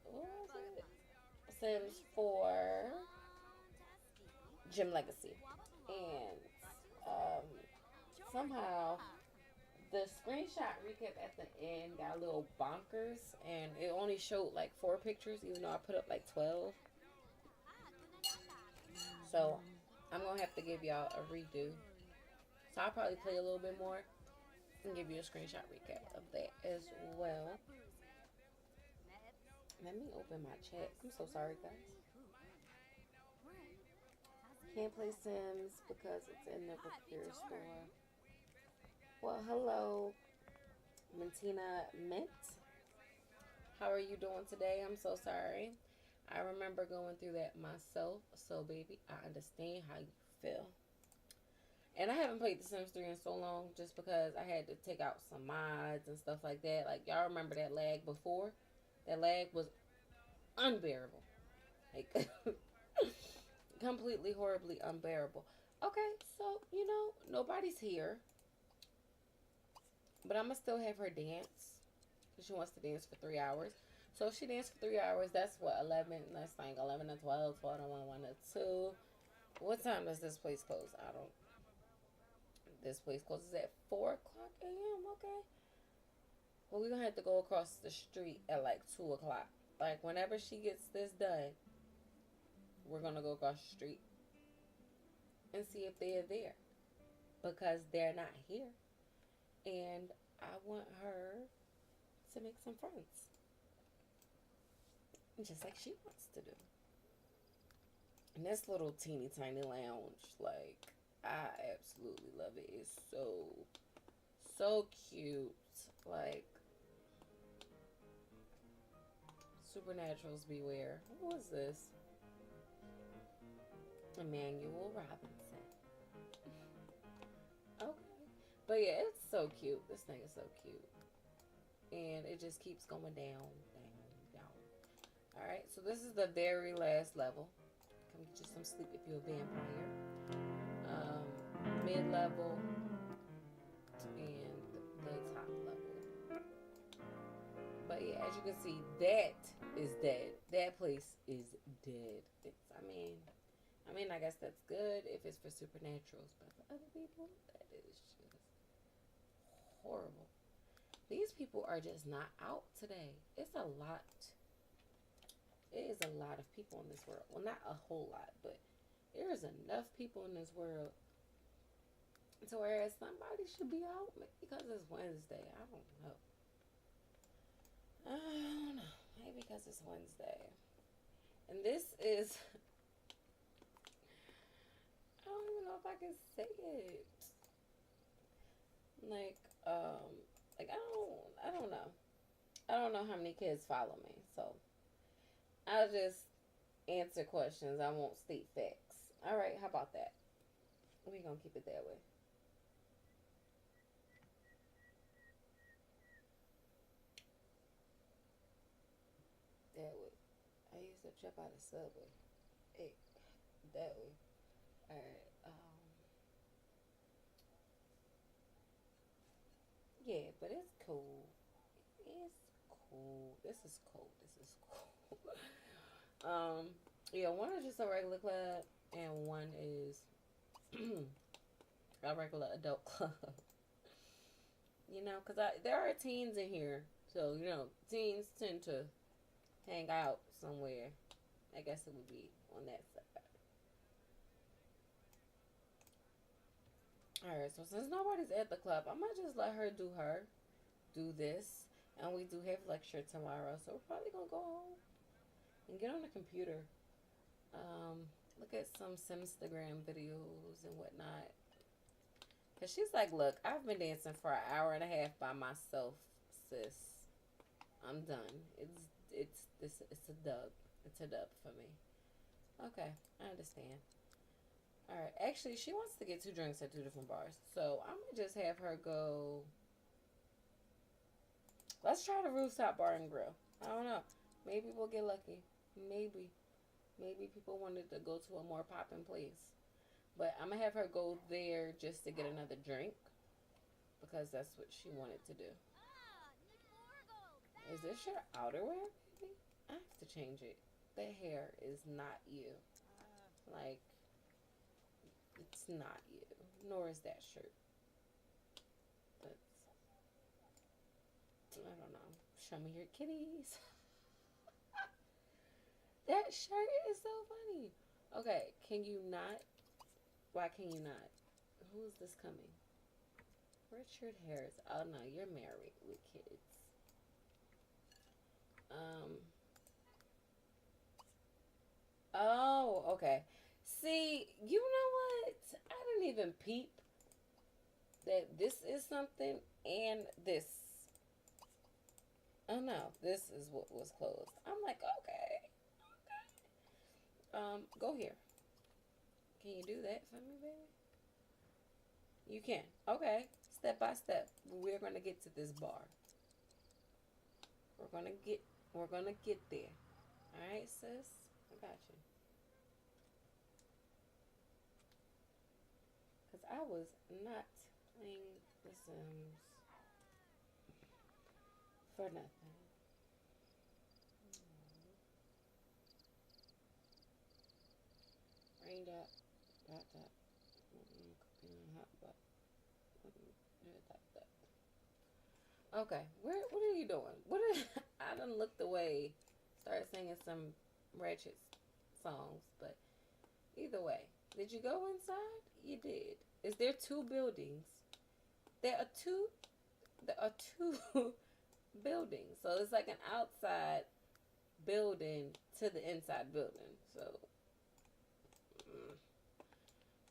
what was it? Sims 4 Gym Legacy, and somehow the screenshot recap at the end got a little bonkers, and it only showed like 4 pictures, even though I put up like 12. So I'm gonna have to give y'all a redo. So I'll probably play a little bit more and give you a screenshot recap of that as well. Let me open my chat. I'm so sorry, guys. Can't play Sims because it's in the repair store. Well, hello, Mentina Mint. How are you doing today? I'm so sorry. I remember going through that myself. So, baby, I understand how you feel. And I haven't played The Sims 3 in so long just because I had to take out some mods and stuff like that. Like, y'all remember that lag before? That lag was unbearable. Like, completely, horribly unbearable. Okay, so, nobody's here. But I'm going to still have her dance. Because she wants to dance for 3 hours. So if she danced for 3 hours, that's what, 11, that's like 11 to 12, 12 to 1, 1 to 2. What time does this place close? This place closes at 4 o'clock a.m., okay. Well, we're going to have to go across the street at like 2 o'clock. Like, whenever she gets this done, we're going to go across the street and see if they're there. Because they're not here. And I want her to make some friends. Just like she wants to do. And this little teeny tiny lounge, like, I absolutely love it. It's so cute. Like, Supernaturals beware. Who is this? Emmanuel Robinson. Okay. But yeah, it's so cute. This thing is so cute. And it just keeps going down. Alright, so this is the very last level. Come get you some sleep if you're a vampire. Mid-level and the top level. But yeah, as you can see, that is dead. That place is dead. I guess that's good if it's for Supernaturals, but for other people, that is just horrible. These people are just not out today. It's a lot. It is a lot of people in this world. Well, not a whole lot, but there is enough people in this world To where somebody should be out because it's Wednesday. I don't know. I don't know. Maybe because it's Wednesday. And this is, I don't even know if I can say it. Like, um, like I don't know. I don't know how many kids follow me, so I'll just answer questions. I won't state facts. All right, how about that? We're gonna keep it that way. That way. I used to jump out of Subway. Hey, that way. All right. Yeah, but it's cool. It's cool. This is cool. This is cool. Yeah, one is just a regular club, and one is a regular adult club. Because there are teens in here, so teens tend to hang out somewhere. I guess it would be on that side. All right, so since nobody's at the club, I might just let her do this, and we do have lecture tomorrow, so we're probably gonna go home and get on the computer. Look at some Simstagram videos and whatnot. Cause she's like, look, I've been dancing for an hour and a half by myself, sis. I'm done. It's a dub. It's a dub for me. Okay, I understand. All right. Actually, she wants to get two drinks at two different bars, so I'm gonna just have her go. Let's try the rooftop bar and grill. I don't know. Maybe we'll get lucky. Maybe. Maybe people wanted to go to a more poppin' place. But I'm gonna have her go there just to get another drink because that's what she wanted to do. Is this your outerwear, baby? I have to change it. The hair is not you. Like, it's not you. Nor is that shirt. That's, I don't know. Show me your kitties. That shirt is so funny. Okay, can you not? Why can you not? Who is this coming? Richard Harris. Oh no, you're married with kids. Um. Oh, okay. See, you know what? I didn't even peep that this is something and this. Oh no, this is what was closed. I'm like, okay, okay. Go here. Can you do that for me, baby? You can. Okay. Step by step. We're gonna get to this bar. We're gonna get. We're gonna get there. All right, sis. I got you. Cause I was not playing The Sims for nothing. Rained up, hot up, hot butt. Okay, what are you doing? What is, I done looked away, started singing some ratchet songs, but either way, did you go inside? You did. Is there two buildings? There are two. There are two buildings, so it's like an outside building to the inside building. So, mm,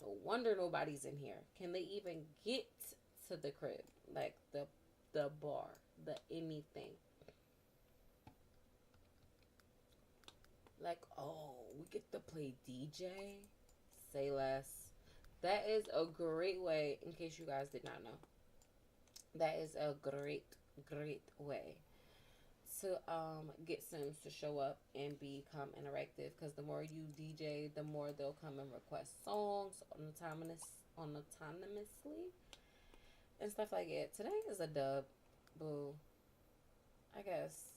no wonder nobody's in here. Can they even get to the crib? Like the bar, the anything. Like, oh, we get to play DJ. Say less. That is a great way, in case you guys did not know. That is a great way to get Sims to show up and become interactive. Because the more you DJ, the more they'll come and request songs autonomously and stuff like that. Today is a dub, boo. I guess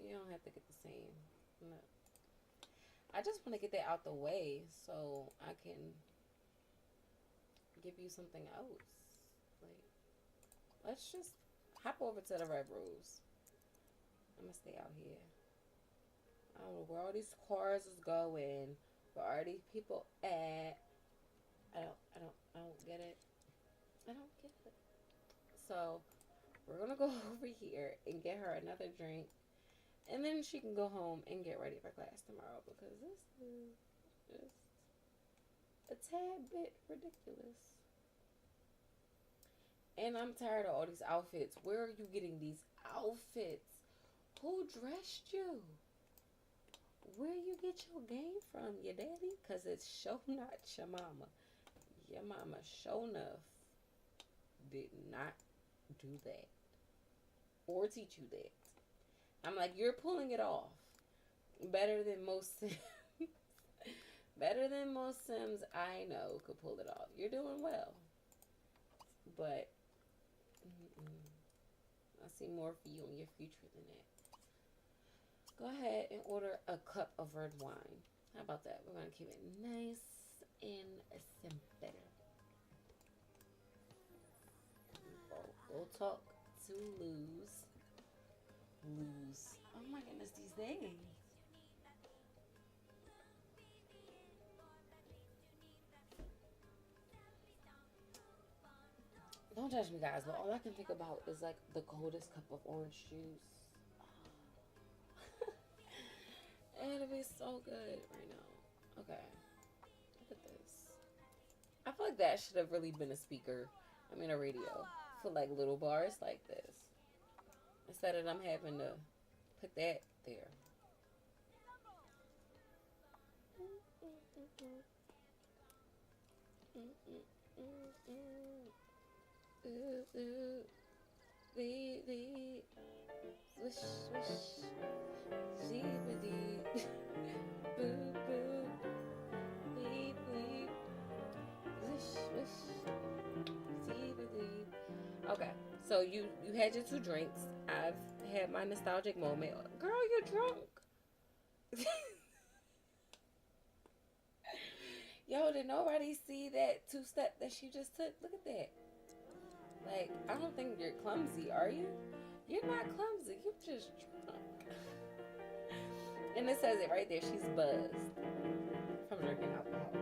you don't have to get the same. No. I just want to get that out the way so I can give you something else. Like, let's just hop over to the Red Rose. I'm gonna stay out here. I don't know where all these cars is going. Where are these people at? I don't get it. I don't get it. So we're gonna go over here and get her another drink, and then she can go home and get ready for class tomorrow because this is just a tad bit ridiculous. And I'm tired of all these outfits. Where are you getting these outfits? Who dressed you? Where you get your game from, your daddy? Cause it's show not your mama. Your mama show enough did not do that or teach you that. I'm like, you're pulling it off better than most Sims. Better than most Sims I know could pull it off. You're doing well, but I see more for you in your future than that. Go ahead and order a cup of red wine. How about that? We're gonna keep it nice and simple. We'll talk to lose. Lose. Oh my goodness, these days. Don't judge me, guys, but all I can think about is like the coldest cup of orange juice. It'll be so good right now. Okay, look at this. I feel like that should have really been a speaker. I mean, a radio for like little bars like this. Instead of them having to put that there. Ooh, ooh, swish, swish, zee, boo, boo, bleep, bleep, swish, swish, zee. Okay, so you had your two drinks. I've had my nostalgic moment. Girl, you're drunk. Yo, did nobody see that two step that she just took? Look at that. Like, I don't think you're clumsy, are you? You're not clumsy. You're just drunk. And it says it right there. She's buzzed from drinking alcohol.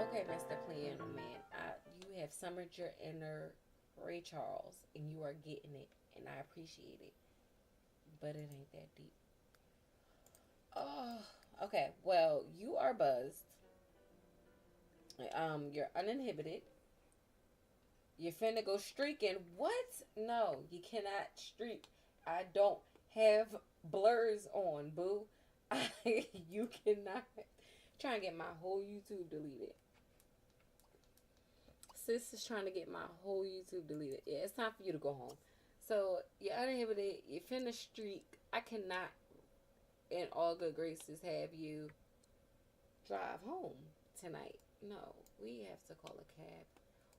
Okay, Mr. Piano Man. You have summoned your inner Ray Charles, and you are getting it, and I appreciate it. But it ain't that deep. Oh, okay. Well, you are buzzed. You're uninhibited. You're finna go streaking. What? No, you cannot streak. I don't have blurs on, boo. You cannot. Trying to get my whole YouTube deleted. Sis is trying to get my whole YouTube deleted. Yeah, it's time for you to go home. So you're uninhibited. You're finna streak. I cannot, in all good graces, have you drive home tonight. No, we have to call a cab,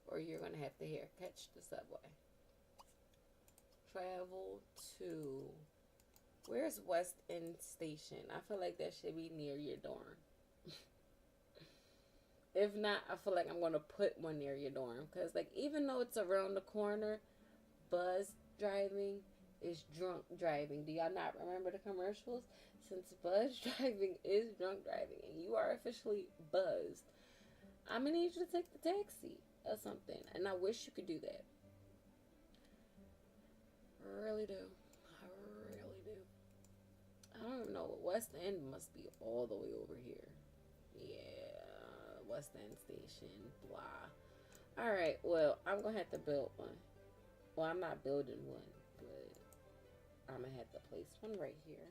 or you're gonna have to here catch the subway. Travel to, where's West End Station? I feel like that should be near your dorm. If not, I feel like I'm gonna put one near your dorm because, like, even though it's around the corner, buzz driving is drunk driving. Do y'all not remember the commercials? Since buzz driving is drunk driving and you are officially buzzed, I'm gonna need you to take the taxi or something. And I wish you could do that. I really do. I really do. I don't even know. West End must be all the way over here. Yeah, West End Station, blah. Alright, well, I'm gonna have to build one. Well, I'm not building one, but I'm gonna have to place one right here.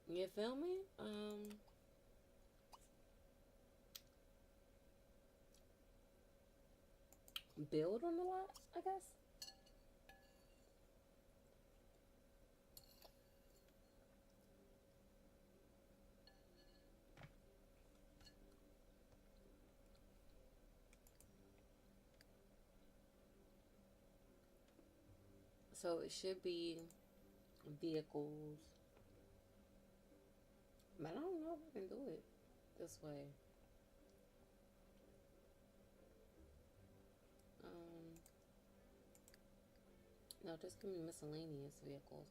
You feel me? Build on the lot, I guess. So it should be vehicles. But I don't know if I can do it this way. Um, no, just give me miscellaneous vehicles.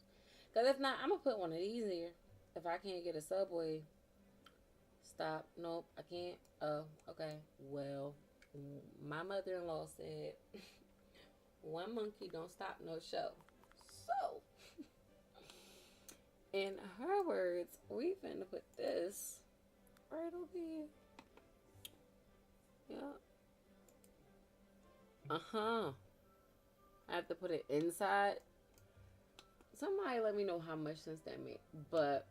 Because if not, I'm going to put one of these here. If I can't get a subway stop. Nope, I can't. Oh, okay. Well, my mother-in-law said, one monkey don't stop no show. So, in her words, we finna put this right over here. Yeah. Uh-huh. I have to put it inside. Somebody let me know how much sense that made. But,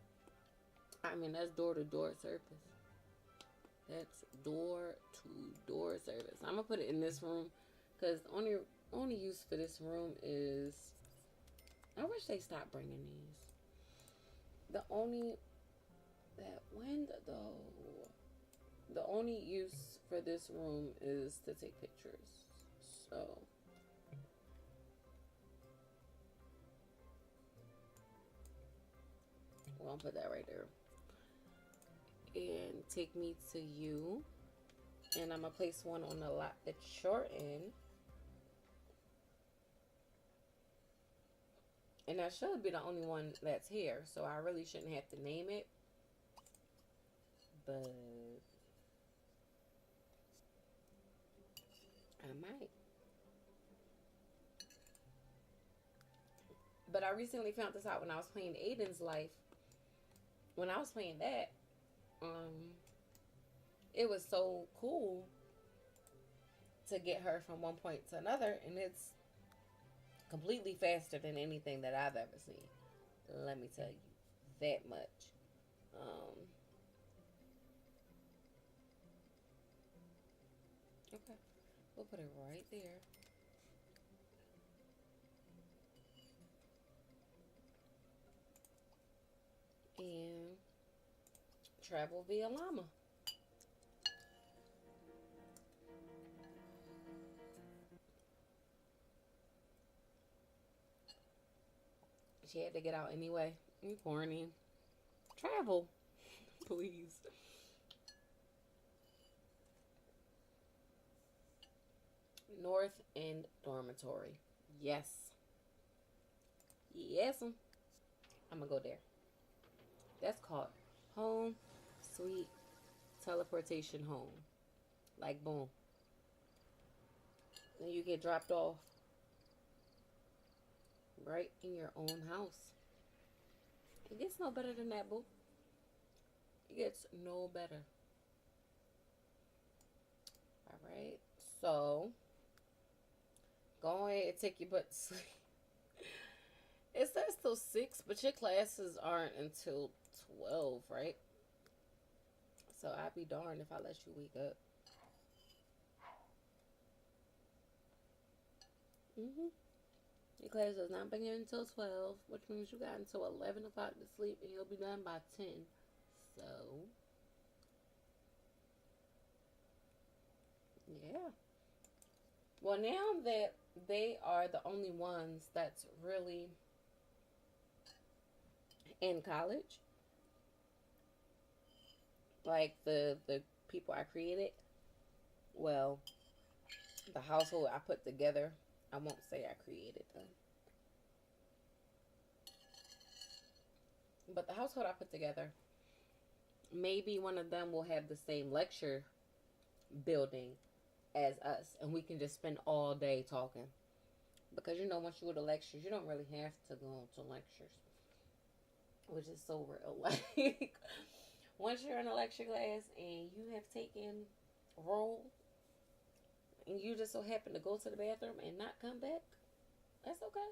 I mean, that's door-to-door service. That's door-to-door service. I'm going to put it in this room. Because only use for this room is... I wish they stopped bringing these. The only... That window, though. The only use for this room is to take pictures. So... Well, I'll put that right there. And take me to you. And I'm going to place one on the lot at your end. And that should be the only one that's here. So I really shouldn't have to name it. But I might. But I recently found this out when I was playing Aiden's Life. When I was playing that, it was so cool to get her from one point to another, and it's completely faster than anything that I've ever seen. Let me tell you that much. Okay, we'll put it right there. And travel via llama. She had to get out anyway. You corny. Travel, please. North End Dormitory. Yes. Yes. I'm gonna go there. That's called Home Sweet Teleportation Home. Like, boom. Then you get dropped off right in your own house. It gets no better than that, boo. It gets no better. Alright. So, go ahead and take your butt to sleep. It says till 6, but your classes aren't until 12, right? So I'd be darned if I let you wake up. Your class does not begin until 12, which means you got until 11 o'clock to sleep, and you'll be done by 10. So, yeah. Well, now that they are the only ones that's really in college, like the people I created, well, the household I put together, I won't say I created them, but the household I put together, maybe one of them will have the same lecture building as us, and we can just spend all day talking. Because once you go to lectures, you don't really have to go to lectures, which is so real. Like, once you're in a lecture class and you have taken roll, and you just so happen to go to the bathroom and not come back, that's okay.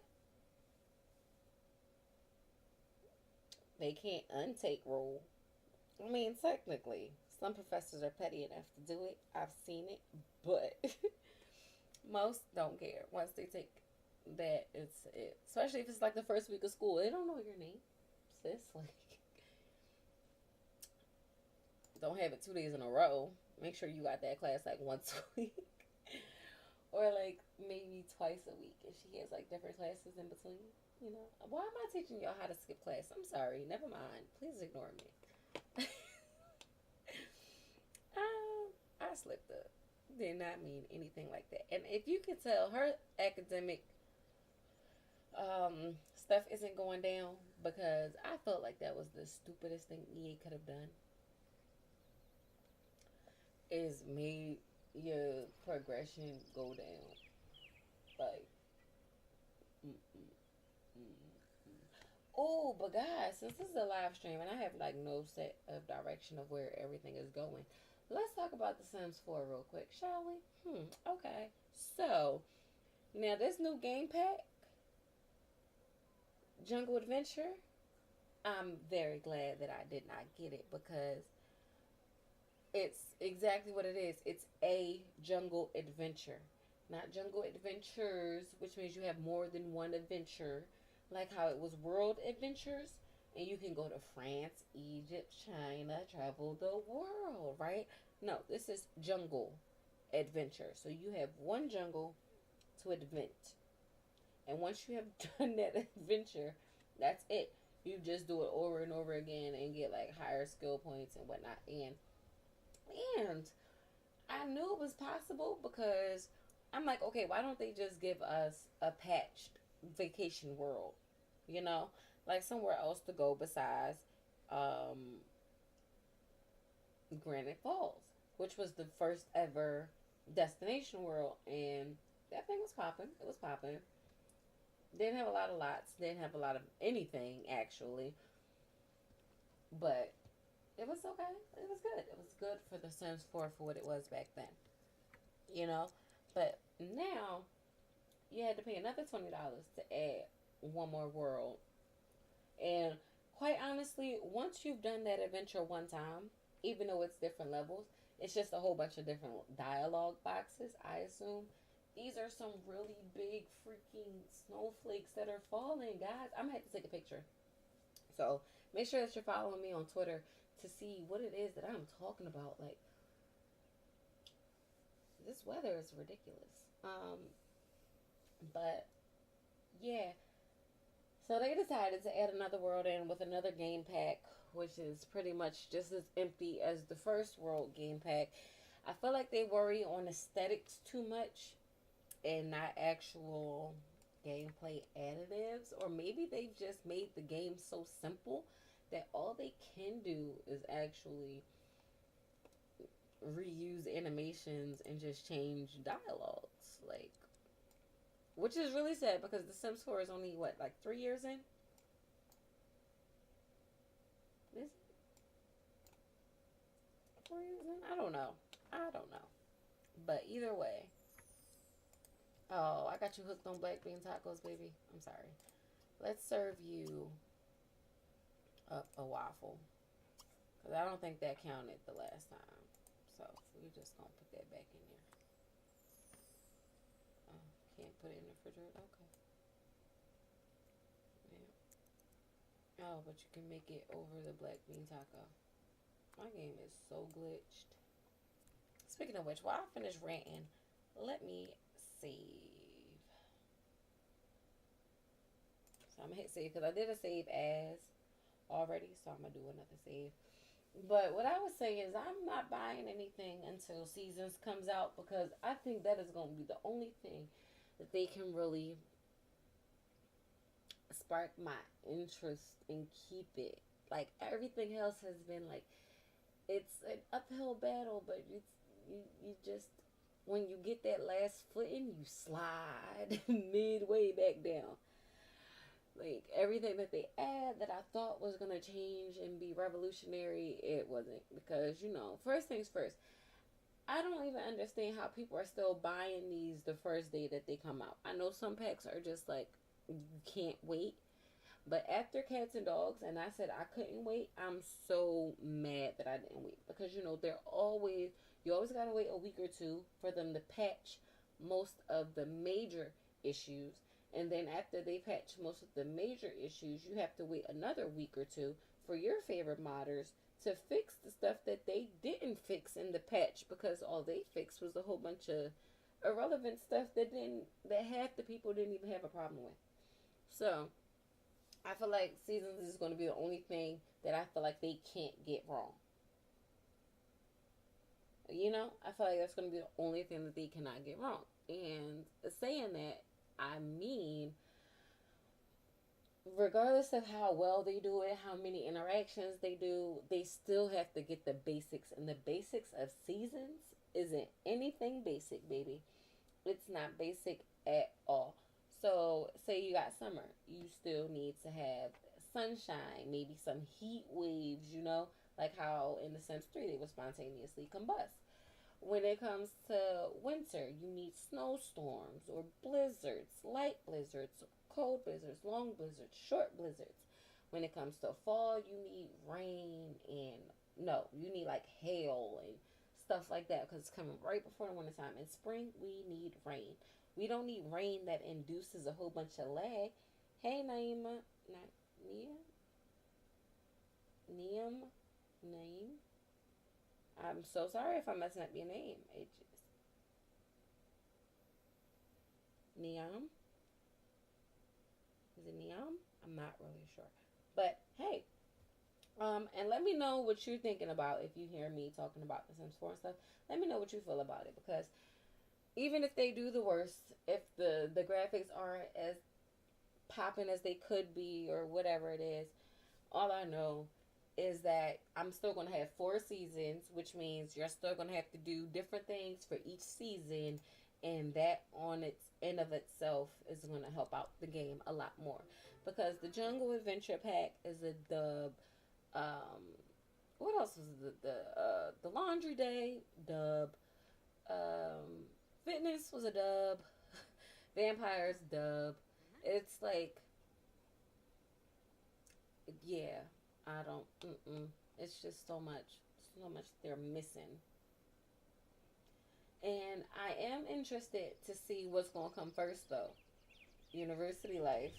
They can't untake roll. I mean, technically, some professors are petty enough to do it. I've seen it, but most don't care. Once they take that, it's it. Especially if it's like the first week of school, they don't know your name, sis. Like, don't have it 2 days in a row. Make sure you got that class like once a week, or like maybe twice a week, if she has like different classes in between. Why am I teaching y'all how to skip class? I'm sorry. Never mind. Please ignore me. I slipped up. Did not mean anything like that. And if you can tell, her academic stuff isn't going down, because I felt like that was the stupidest thing EA could have done. is made your progression go down. Like, mm, mm, mm. Oh, but guys, since this is a live stream and I have like no set of direction of where everything is going, let's talk about The Sims 4 real quick, shall we? Okay. So, now this new game pack, Jungle Adventure, I'm very glad that I did not get it because it's exactly what it is. It's a jungle adventure, not jungle adventures, which means you have more than one adventure, like how it was world adventures, and you can go to France, Egypt, China, travel the world, right? No, this is jungle adventure. So you have one jungle to advent, and once you have done that adventure, that's it. You just do it over and over again and get like higher skill points and whatnot. And I knew it was possible because I'm like, okay, why don't they just give us a patched vacation world? You know, like somewhere else to go besides um, Granite Falls, which was the first ever destination world, and that thing was popping. It was popping. Didn't have a lot of lots. Didn't have a lot of anything actually, but it was okay. It was good. It was good for The Sims 4 for what it was back then. You know, but now you had to pay another $20 to add one more world. And quite honestly, once you've done that adventure one time, even though it's different levels, it's just a whole bunch of different dialogue boxes, I assume. These are some really big freaking snowflakes that are falling, guys. I'm gonna have to take a picture. So make sure that you're following me on Twitter to see what it is that I'm talking about. Like, this weather is ridiculous. But yeah, so they decided to add another world in with another game pack, which is pretty much just as empty as the first world game pack. I feel like they worry on aesthetics too much and not actual gameplay additives, or maybe they've just made the game so simple that all they can do is actually reuse animations and just change dialogues. Like, which is really sad because The Sims 4 is only what, like 3 years in? Is it 4 years in? I don't know. I don't know. But either way, oh, I got you hooked on black bean tacos, baby. I'm sorry. Let's serve you up a waffle because I don't think that counted the last time. So we're just gonna put that back in there. Oh, can't put it in the refrigerator. Okay. Yeah. Oh, but you can make it over the black bean taco. My game is so glitched. Speaking of which, while I finish ranting, let me save. So I'm gonna hit save because I did a save as already, so I'm gonna do another save. But what I was saying is I'm not buying anything until Seasons comes out because I think that is gonna be the only thing that they can really spark my interest and keep it. Like everything else has been like it's an uphill battle, but you just when you get that last footing, you slide midway back down. Like everything that they add that I thought was gonna change and be revolutionary, it wasn't because first things first. I don't even understand how people are still buying these the first day that they come out. I know some packs are just like you can't wait, but after Cats and Dogs, and I said I couldn't wait, I'm so mad that I didn't wait because they're always you always gotta wait a week or two for them to patch most of the major issues, and then after they patch most of the major issues, you have to wait another week or two for your favorite modders to fix the stuff that they didn't fix in the patch because all they fixed was a whole bunch of irrelevant stuff that half the people didn't even have a problem with. So I feel like Seasons is going to be the only thing that I feel like they can't get wrong. I feel like that's going to be the only thing that they cannot get wrong. And saying that, I mean, regardless of how well they do it, how many interactions they do, they still have to get the basics. And the basics of seasons isn't anything basic, baby. It's not basic at all. So, say you got summer, you still need to have sunshine, maybe some heat waves, like how in The Sims 3 they would spontaneously combust. When it comes to winter, you need snowstorms or blizzards, light blizzards, cold blizzards, long blizzards, short blizzards. When it comes to fall, you need rain and no, you need like hail and stuff like that because it's coming right before the wintertime. In spring, we need rain. We don't need rain that induces a whole bunch of lag. Hey, Naima, Nia, Niam, Naim. I'm so sorry if I'm messing up your name. It just Niam. Is it Niam? I'm not really sure. But hey, and let me know what you're thinking about if you hear me talking about The Sims 4 and stuff. Let me know what you feel about it because even if they do the worst, if the graphics aren't as popping as they could be or whatever it is, all I know is that I'm still going to have 4 seasons, which means you're still going to have to do different things for each season, and that on its end of itself is going to help out the game a lot more because the Jungle Adventure Pack is a dub. um what else was the Laundry Day dub. Fitness was a dub. Vampires dub. It's like, yeah, I don't. It's just so much they're missing. And I am interested to see what's gonna come first, though. University life.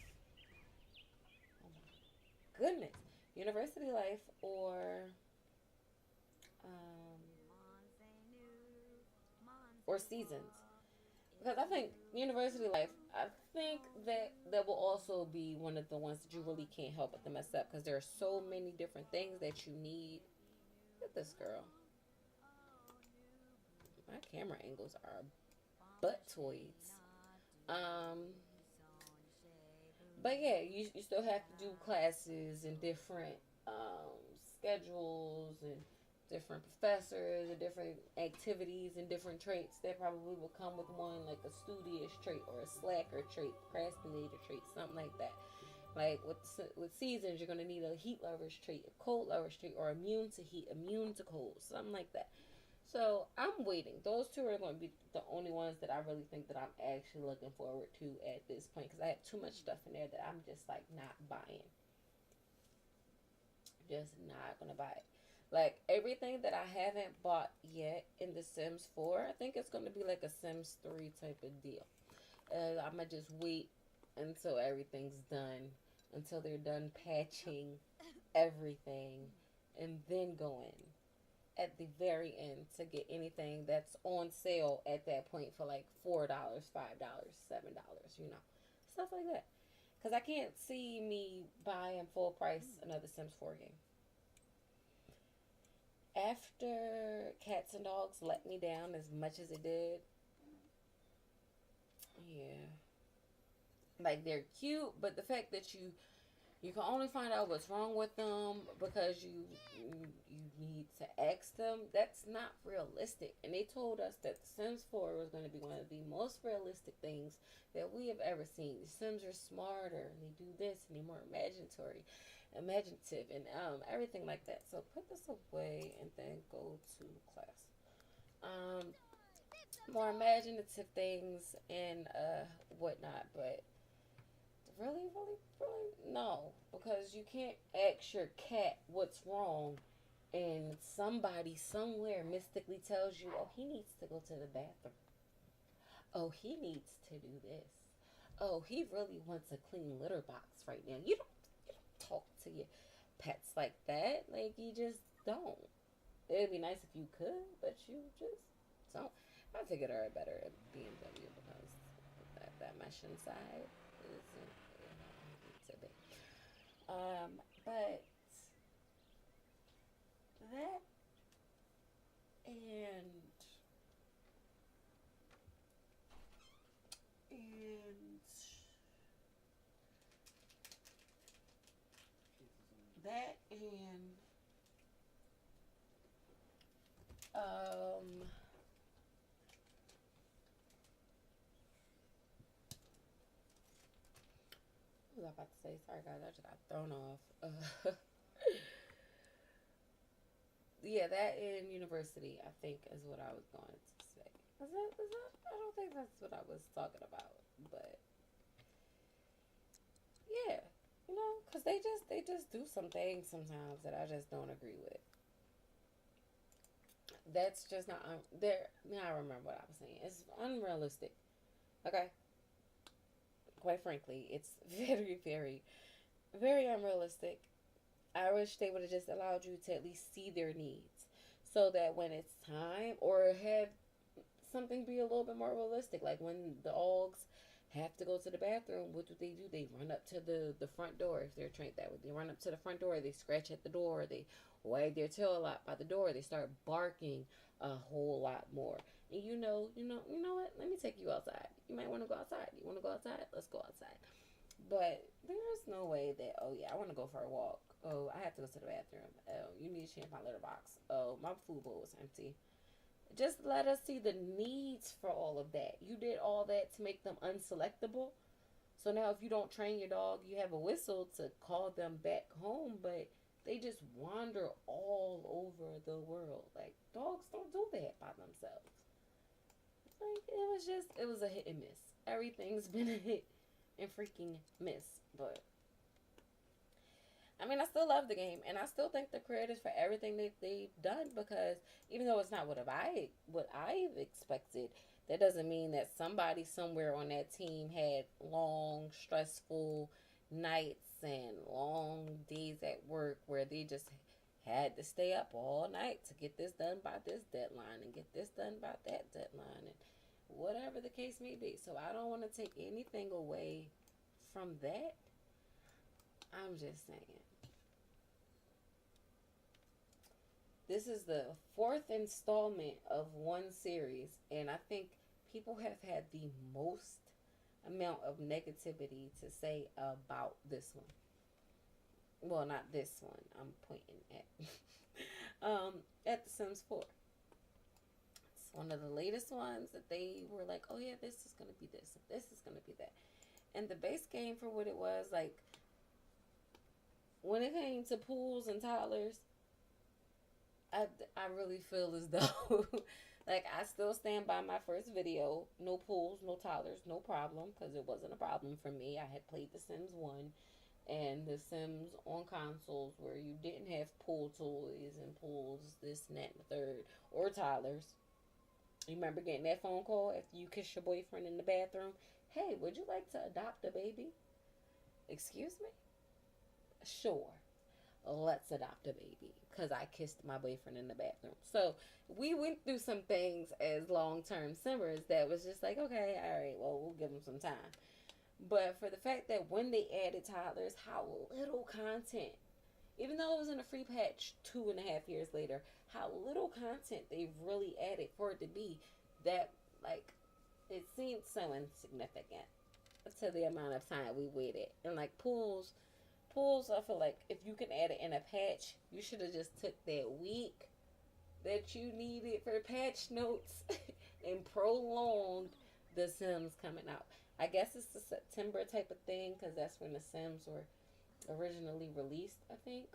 Oh my goodness, university life um, or seasons. Because I think university life, I think that will also be one of the ones that you really can't help but to mess up because there are so many different things that you need. Look at this girl. My camera angles are butt toys. Um, but yeah, you still have to do classes and different schedules and different professors and different activities and different traits that probably will come with one, like a studious trait or a slacker trait, procrastinator trait, something like that. Like with seasons, you're gonna need a heat lover's trait, a cold lover's trait, or immune to heat, immune to cold, something like that. So I'm waiting. Those two are going to be the only ones that I really think that I'm actually looking forward to at this point because I have too much stuff in there that I'm just like not buying. Just not gonna buy it. Like everything that I haven't bought yet in The Sims 4, I think it's gonna be like a Sims 3 type of deal. I'm gonna just wait until everything's done, until they're done patching everything, and then go in at the very end to get anything that's on sale at that point for like $4, $5, $7, stuff like that. Because I can't see me buying full price another Sims 4 game. After Cats and Dogs let me down as much as it did, yeah. Like they're cute, but the fact that you can only find out what's wrong with them because you need to ask them. That's not realistic. And they told us that The Sims 4 was going to be one of the most realistic things that we have ever seen. The Sims are smarter and they do this and they're more imaginative and everything like that. So put this away and then go to class. Um, More imaginative things and whatnot, but really, really, really, no, because you can't ask your cat what's wrong, and somebody somewhere mystically tells you, "Oh, he needs to go to the bathroom. Oh, he needs to do this. Oh, he really wants a clean litter box right now." You don't talk to your pets like that. Like you just don't. It'd be nice if you could, but you just don't. I figured I better at BMW because that mesh inside isn't, to be. But that and and And um, what was I about to say? Sorry, guys, I just got thrown off. Yeah, that in university, I think, is what I was going to say. Is that? I don't think that's what I was talking about. But yeah, because they just do some things sometimes that I just don't agree with. That's just not there. Now I remember what I was saying. It's unrealistic. Okay, quite frankly, it's very, very, very unrealistic. I wish they would have just allowed you to at least see their needs, so that when it's time, or have something be a little bit more realistic. Like when the dogs have to go to the bathroom, what do? They run up to the front door if they're trained that way. They run up to the front door, they scratch at the door, they wag their tail a lot by the door, they start barking a whole lot more. And you know what? Let me take you outside. You might want to go outside. You want to go outside? Let's go outside. But there's no way that, oh yeah, I want to go for a walk. Oh, I have to go to the bathroom. Oh, you need to change my litter box. Oh, my food bowl is empty. Just let us see the needs for all of that. You did all that to make them unselectable. So now, if you don't train your dog, you have a whistle to call them back home, but they just wander all over the world. Like, dogs don't do that by themselves. Like, it was a hit and miss. Everything's been a hit and freaking miss. But I mean, I still love the game, and I still thank the creators for everything they've done, because even though it's not what I've expected, that doesn't mean that somebody somewhere on that team had long, stressful nights and long days at work where they just had to stay up all night to get this done by this deadline and get this done by that deadline, and whatever the case may be. So I don't want to take anything away from that. I'm just saying. This is the fourth installment of one series, and I think people have had the most amount of negativity to say about this one. Well, not this one. I'm pointing at The Sims 4. It's one of the latest ones that they were like, oh yeah, this is gonna be this, this is gonna be that, and the base game for what it was like when it came to pools and toddlers, I really feel as though like I still stand by my first video. No pools, no toddlers, no problem, because it wasn't a problem for me. I had played The Sims 1 and The Sims on consoles where you didn't have pool toys and pools, this and that and the third, or toddlers. You remember getting that phone call after you kissed your boyfriend in the bathroom? Hey, would you like to adopt a baby? Excuse me? Sure, let's adopt a baby, because I kissed my boyfriend in the bathroom. So we went through some things as long term simmers that was just like, okay, all right, well, we'll give them some time. But for the fact that when they added toddlers, how little content, even though it was in a free patch 2.5 years later, how little content they really added for it to be that, like, it seemed so insignificant to the amount of time we waited. And like pools, I feel like if you can add it in a patch, you should have just took that week that you needed for patch notes and prolonged The Sims coming out. I guess it's the September type of thing, because that's when The Sims were originally released, I think.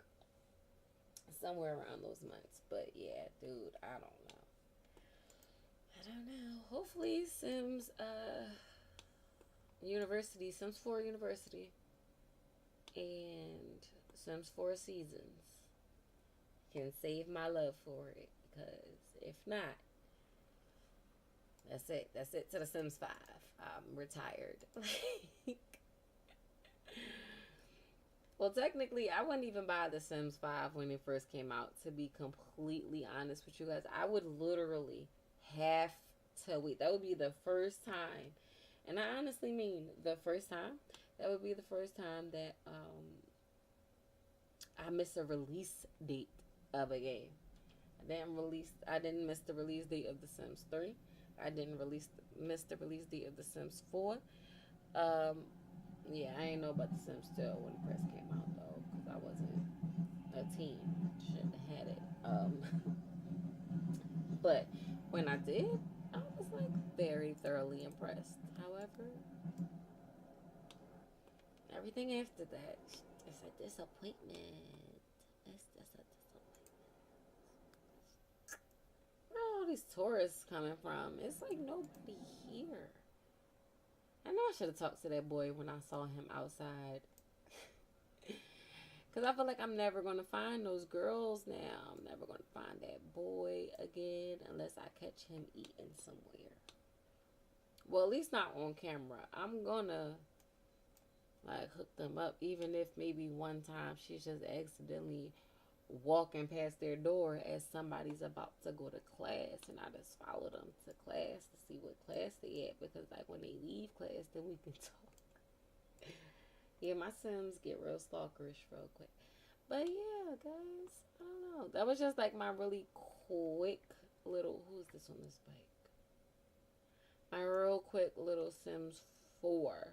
Somewhere around those months. But yeah, dude, I don't know. I don't know. Hopefully Sims 4 University, and Sims 4 Seasons can save my love for it, because if not, that's it. That's it to The Sims 5. I'm retired. Well, technically, I wouldn't even buy The Sims 5 when it first came out, to be completely honest with you guys. I would literally have to wait. That would be the first time, and I honestly mean the first time, that would be the first time that I miss a release date of a game. I didn't miss the release date of The Sims 3. I didn't miss the release date of The Sims 4. Um, yeah, I ain't know about The Sims 2 when it first came out though, because I wasn't a teen. Shouldn't have had it. But when I did, I was like very thoroughly impressed. However, everything after that, it's a disappointment. It's just a disappointment. Where are all these tourists coming from? It's like nobody here. I know I should have talked to that boy when I saw him outside. Because I feel like I'm never going to find those girls now. I'm never going to find that boy again unless I catch him eating somewhere. Well, at least not on camera. I'm going to like hook them up, even if maybe one time she's just accidentally walking past their door as somebody's about to go to class, and I just follow them to class to see what class they at, because like when they leave class then we can talk. Yeah, my Sims get real stalkerish real quick. But yeah, guys, I don't know. That was just like my really quick little, who's this on this bike? My real quick little Sims 4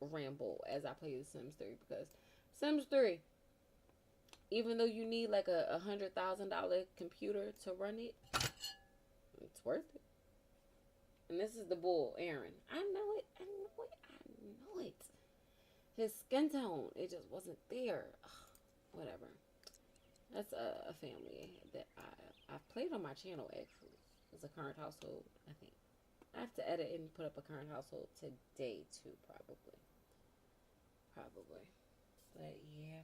ramble as I play The Sims 3, because Sims 3, even though you need like a $100,000 computer to run it, it's worth it. And this is the bull, Aaron. I know it. I know it. I know it. His skin tone, it just wasn't there. Ugh, whatever. That's a family that I've played on my channel actually. It's a current household, I think. I have to edit and put up a current household today too, probably. Probably. But yeah.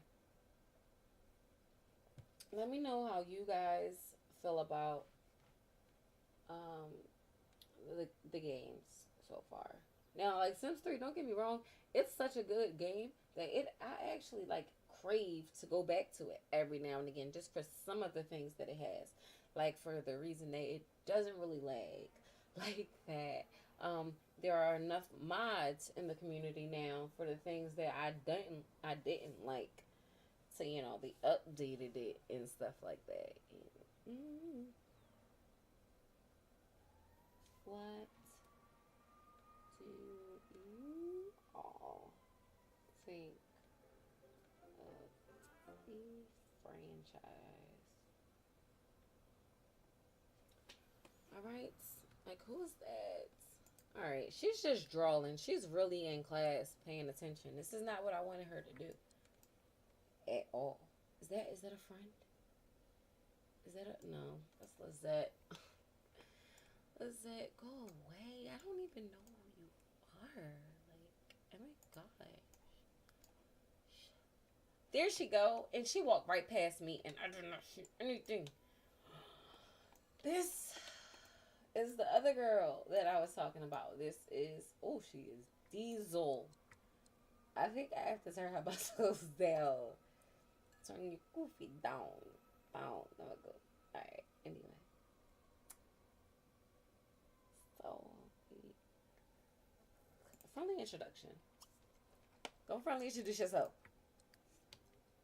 Let me know how you guys feel about um the games so far. Now, like Sims 3, don't get me wrong, it's such a good game that I actually like crave to go back to it every now and again just for some of the things that it has. Like for the reason that it doesn't really lag like that. There are enough mods in the community now for the things that I didn't like to, they updated it and stuff like that. Mm, what do you all think of the franchise? Alright, like who's that? Alright, she's just drawing. She's really in class paying attention. This is not what I wanted her to do at all. Is that a friend? Is that a no? That's Lizette. Lizette, go away. I don't even know who you are. Like, oh my gosh. There she go, and she walked right past me, and I did not see anything. This is the other girl that I was talking about. This is, oh, she is Diesel. I think I have to turn her muscles down. Turn your goofy down. Down. There we go. Alright, anyway. So, friendly introduction. Go friendly introduce yourself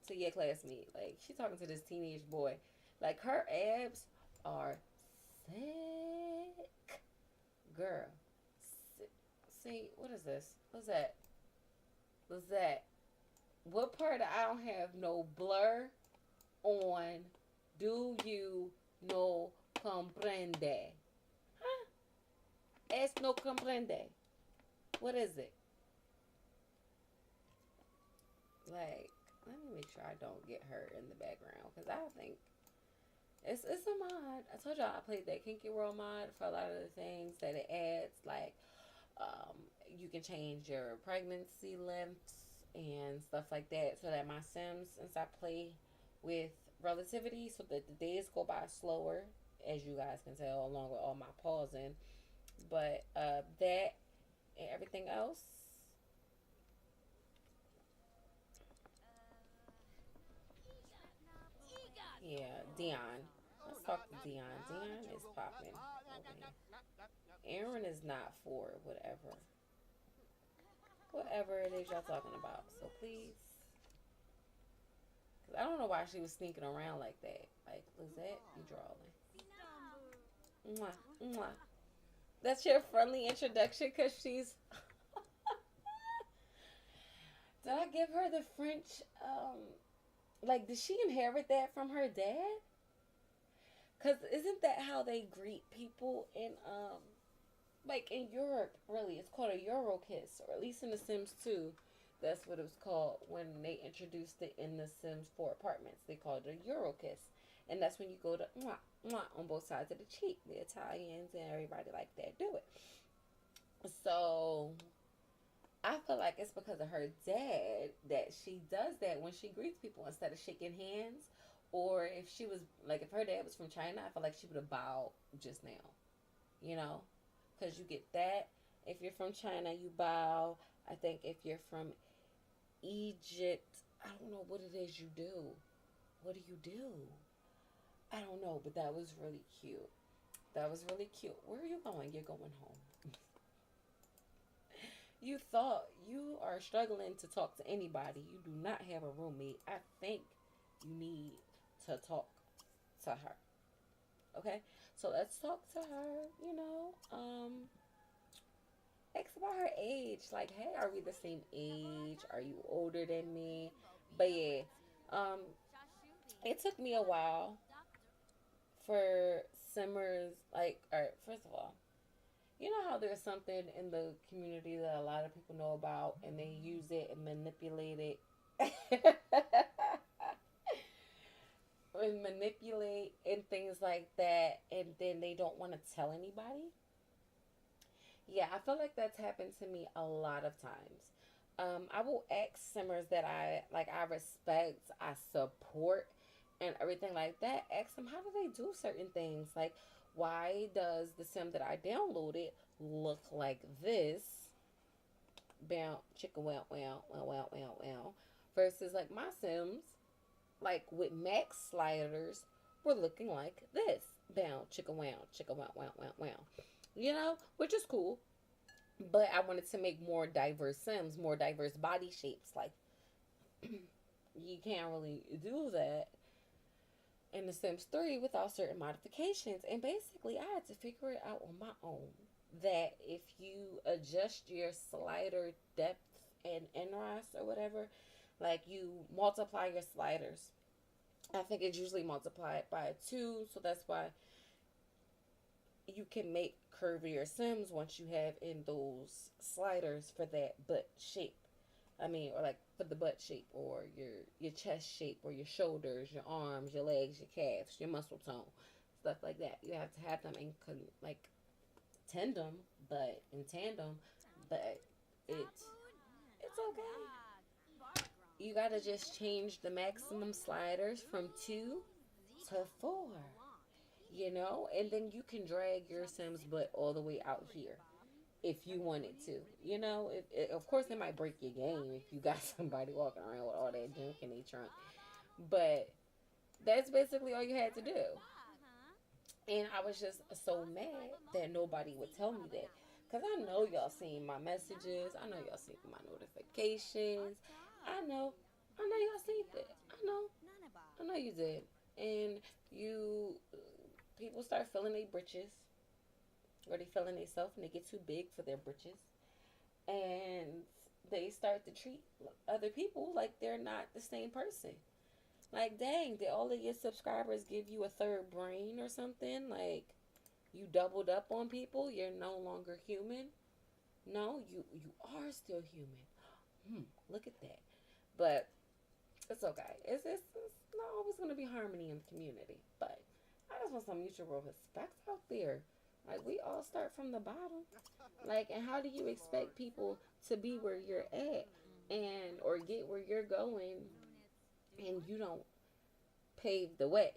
to your classmate. Like, she's talking to this teenage boy. Like, her abs are sick. Girl. See, what is this? What's that? What's that? What part I don't have no blur on do you no comprende? Huh? Es no comprende. What is it? Like, let me make sure I don't get her in the background, because I think it's a mod. I told y'all I played that Kinky World mod for a lot of the things that it adds. Like, you can change your pregnancy lengths and stuff like that, so that my Sims, since I play with relativity, so that the days go by slower, as you guys can tell, along with all my pausing. But that and everything else. Yeah, Dion. Let's talk to Dion. Dion is popping over here. Aaron is not for whatever it is y'all talking about. So please, cause I don't know why she was sneaking around like that. Like, Lizette, you drawing? Mwah, mwah. That's your friendly introduction, cause she's. Did I give her the French Like, did she inherit that from her dad? Cause isn't that how they greet people in like in Europe? Really, it's called a Euro kiss, or at least in The Sims 2, that's what it was called when they introduced it in The Sims 4 apartments. They called it a Euro kiss, and that's when you go to mwah, mwah, on both sides of the cheek. The Italians and everybody like that do it. So I feel like it's because of her dad that she does that when she greets people instead of shaking hands. Or if she was like, if her dad was from China, I feel like she would have bowed just now, you know, because you get that. If you're from China, you bow. I think if you're from Egypt, I don't know what it is you do. What do you do? I don't know, but that was really cute. That was really cute. Where are you going? You're going home. You thought you are struggling to talk to anybody. You do not have a roommate. I think you need to talk to her. Okay? So let's talk to her, ask about her age. Like, hey, are we the same age? Are you older than me? But yeah, um, it took me a while for Simmers. Like, all right, first of all, you know how there's something in the community that a lot of people know about and they use it and manipulate it and manipulate and things like that, and then they don't want to tell anybody. Yeah, I feel like that's happened to me a lot of times. I will ask simmers that I like, I respect, I support, and everything like that. Ask them how do they do certain things. Like, why does the sim that I downloaded look like this? Bow, chicka, wow, wow, wow, wow, wow, wow. Versus like my sims, like with max sliders, were looking like this. Bow, chicka, wow, chicka, wow, wow, wow, wow. Which is cool. But I wanted to make more diverse Sims, more diverse body shapes. Like, you can't really do that in The Sims 3 without certain modifications. And basically, I had to figure it out on my own. That if you adjust your slider depth and NROS or whatever, like you multiply your sliders. I think it's usually multiplied by 2, so that's why you can make curvier sims once you have in those sliders for that butt shape. I mean, or like for the butt shape, or your chest shape, or your shoulders, your arms, your legs, your calves, your muscle tone, stuff like that. You have to have them in like tandem, but it's okay. You gotta just change the maximum sliders from 2 to 4, and then you can drag your Sims butt all the way out here if you wanted to. Of course, it might break your game if you got somebody walking around with all that junk in their trunk, but that's basically all you had to do. And I was just so mad that nobody would tell me that. Because I know y'all seen my messages. I know y'all seen my notifications. I know. I know y'all seen that. I know. I know you did. And you, people start feeling their britches. Or they feeling themselves and they get too big for their britches. And they start to treat other people like they're not the same person. Like, dang, did all of your subscribers give you a third brain or something? Like, you doubled up on people? You're no longer human? No, you are still human. Look at that. But it's okay. It's not always going to be harmony in the community. But I just want some mutual respect out there. Like, we all start from the bottom. Like, and how do you expect people to be where you're at and or get where you're going and you don't pave the way?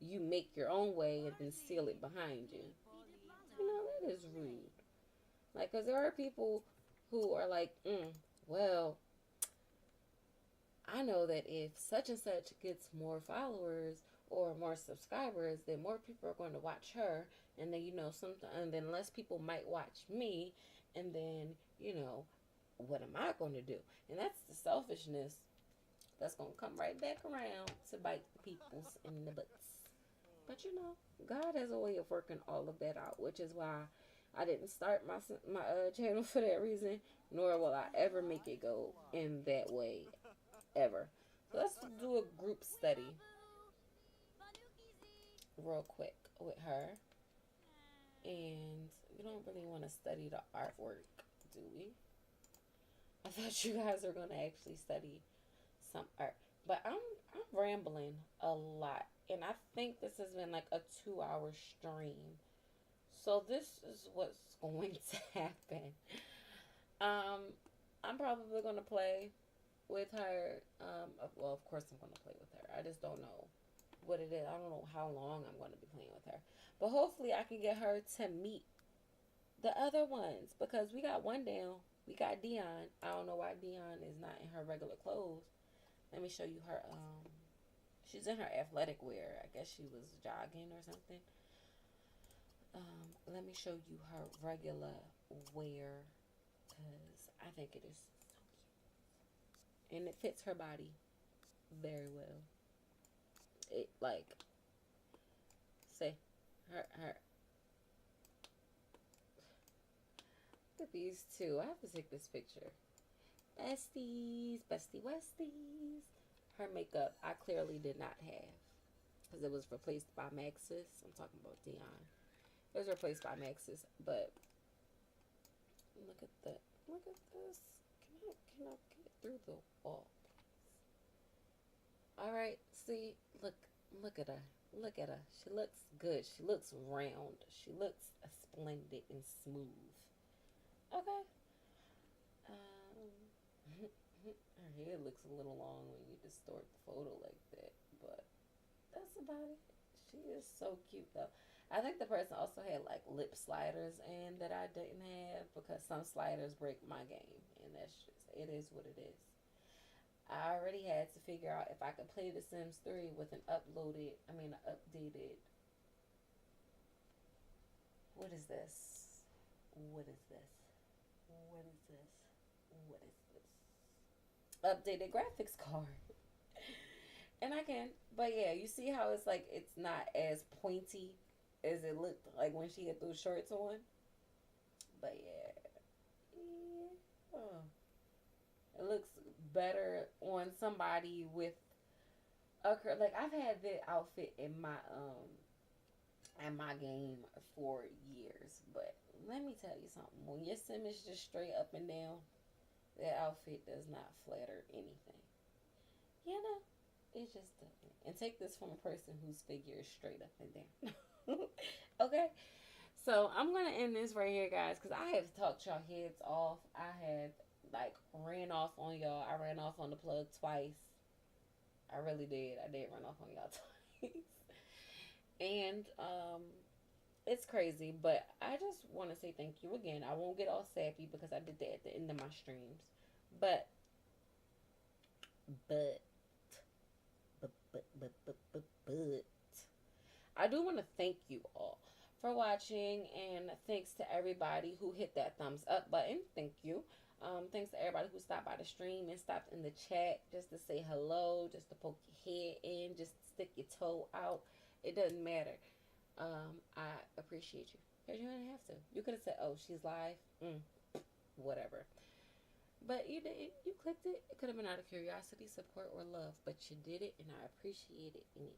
You make your own way and then seal it behind you. That is rude. Like, because there are people who are like, well, I know that if such and such gets more followers or more subscribers, then more people are going to watch her, and then something, and then less people might watch me, and then what am I going to do? And that's the selfishness that's going to come right back around to bite the peoples in the butts. But God has a way of working all of that out, which is why I didn't start my channel for that reason, nor will I ever make it go in that way ever. Let's do a group study real quick with her. And we don't really want to study the artwork, do we? I thought you guys were going to actually study some art. But I'm rambling a lot. And I think this has been like a 2 hour stream. So this is what's going to happen. Um, I'm probably gonna play with her. Well, of course I'm gonna play with her. I just don't know what it is. I don't know how long I'm gonna be playing with her. But hopefully I can get her to meet the other ones because we got one down. We got Dion. I don't know why Dion is not in her regular clothes. Let me show you her. She's in her athletic wear. I guess she was jogging or something. Let me show you her regular wear because I think it is so cute and it fits her body very well. It like say her look at these two. I have to take this picture. Besties, bestie westies. Her makeup I clearly did not have because it was replaced by Maxis. I'm talking about Dion. It was replaced by Maxis, but look at that. Look at this. Can I get through the wall? All right. See, look at her. Look at her. She looks good. She looks round. She looks splendid and smooth. Okay. Her hair looks a little long when you distort the photo like that, but that's about it. She is so cute though. I think the person also had like lip sliders in that I didn't have because some sliders break my game, and that's just it is what it is. I already had to figure out if I could play The Sims 3 with an updated. What is this? What is this? What is this? What is this? Updated graphics card. And I can, but yeah, you see how it's like it's not as pointy as it looked like when she had those shorts on. But yeah. Oh. It looks better on somebody with a like I've had that outfit in my game for years. But let me tell you something. When your sim is just straight up and down, that outfit does not flatter anything. You know, it just doesn't. And take this from a person whose figure is straight up and down. Okay? So I'm gonna end this right here, guys, because I have talked y'all heads off. I have like ran off on y'all. I ran off on the plug twice. I really did. I did run off on y'all twice. And it's crazy, but I just want to say thank you again. I won't get all sappy because I did that at the end of my streams. But but but I do want to thank you all for watching, and thanks to everybody who hit that thumbs up button. Thank you. Thanks to everybody who stopped by the stream and stopped in the chat just to say hello, just to poke your head in, just to stick your toe out. It doesn't matter. I appreciate you because you didn't have to. You could have said, "Oh, she's live," whatever. But you did. You clicked it. It could have been out of curiosity, support, or love, but you did it, and I appreciate it anyway.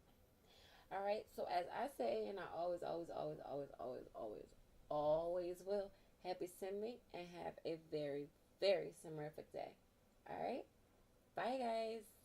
All right. So as I say, and I always, always, always, always, always, always, always will. Happy Simming and have a very, very Simmerific day. All right. Bye, guys.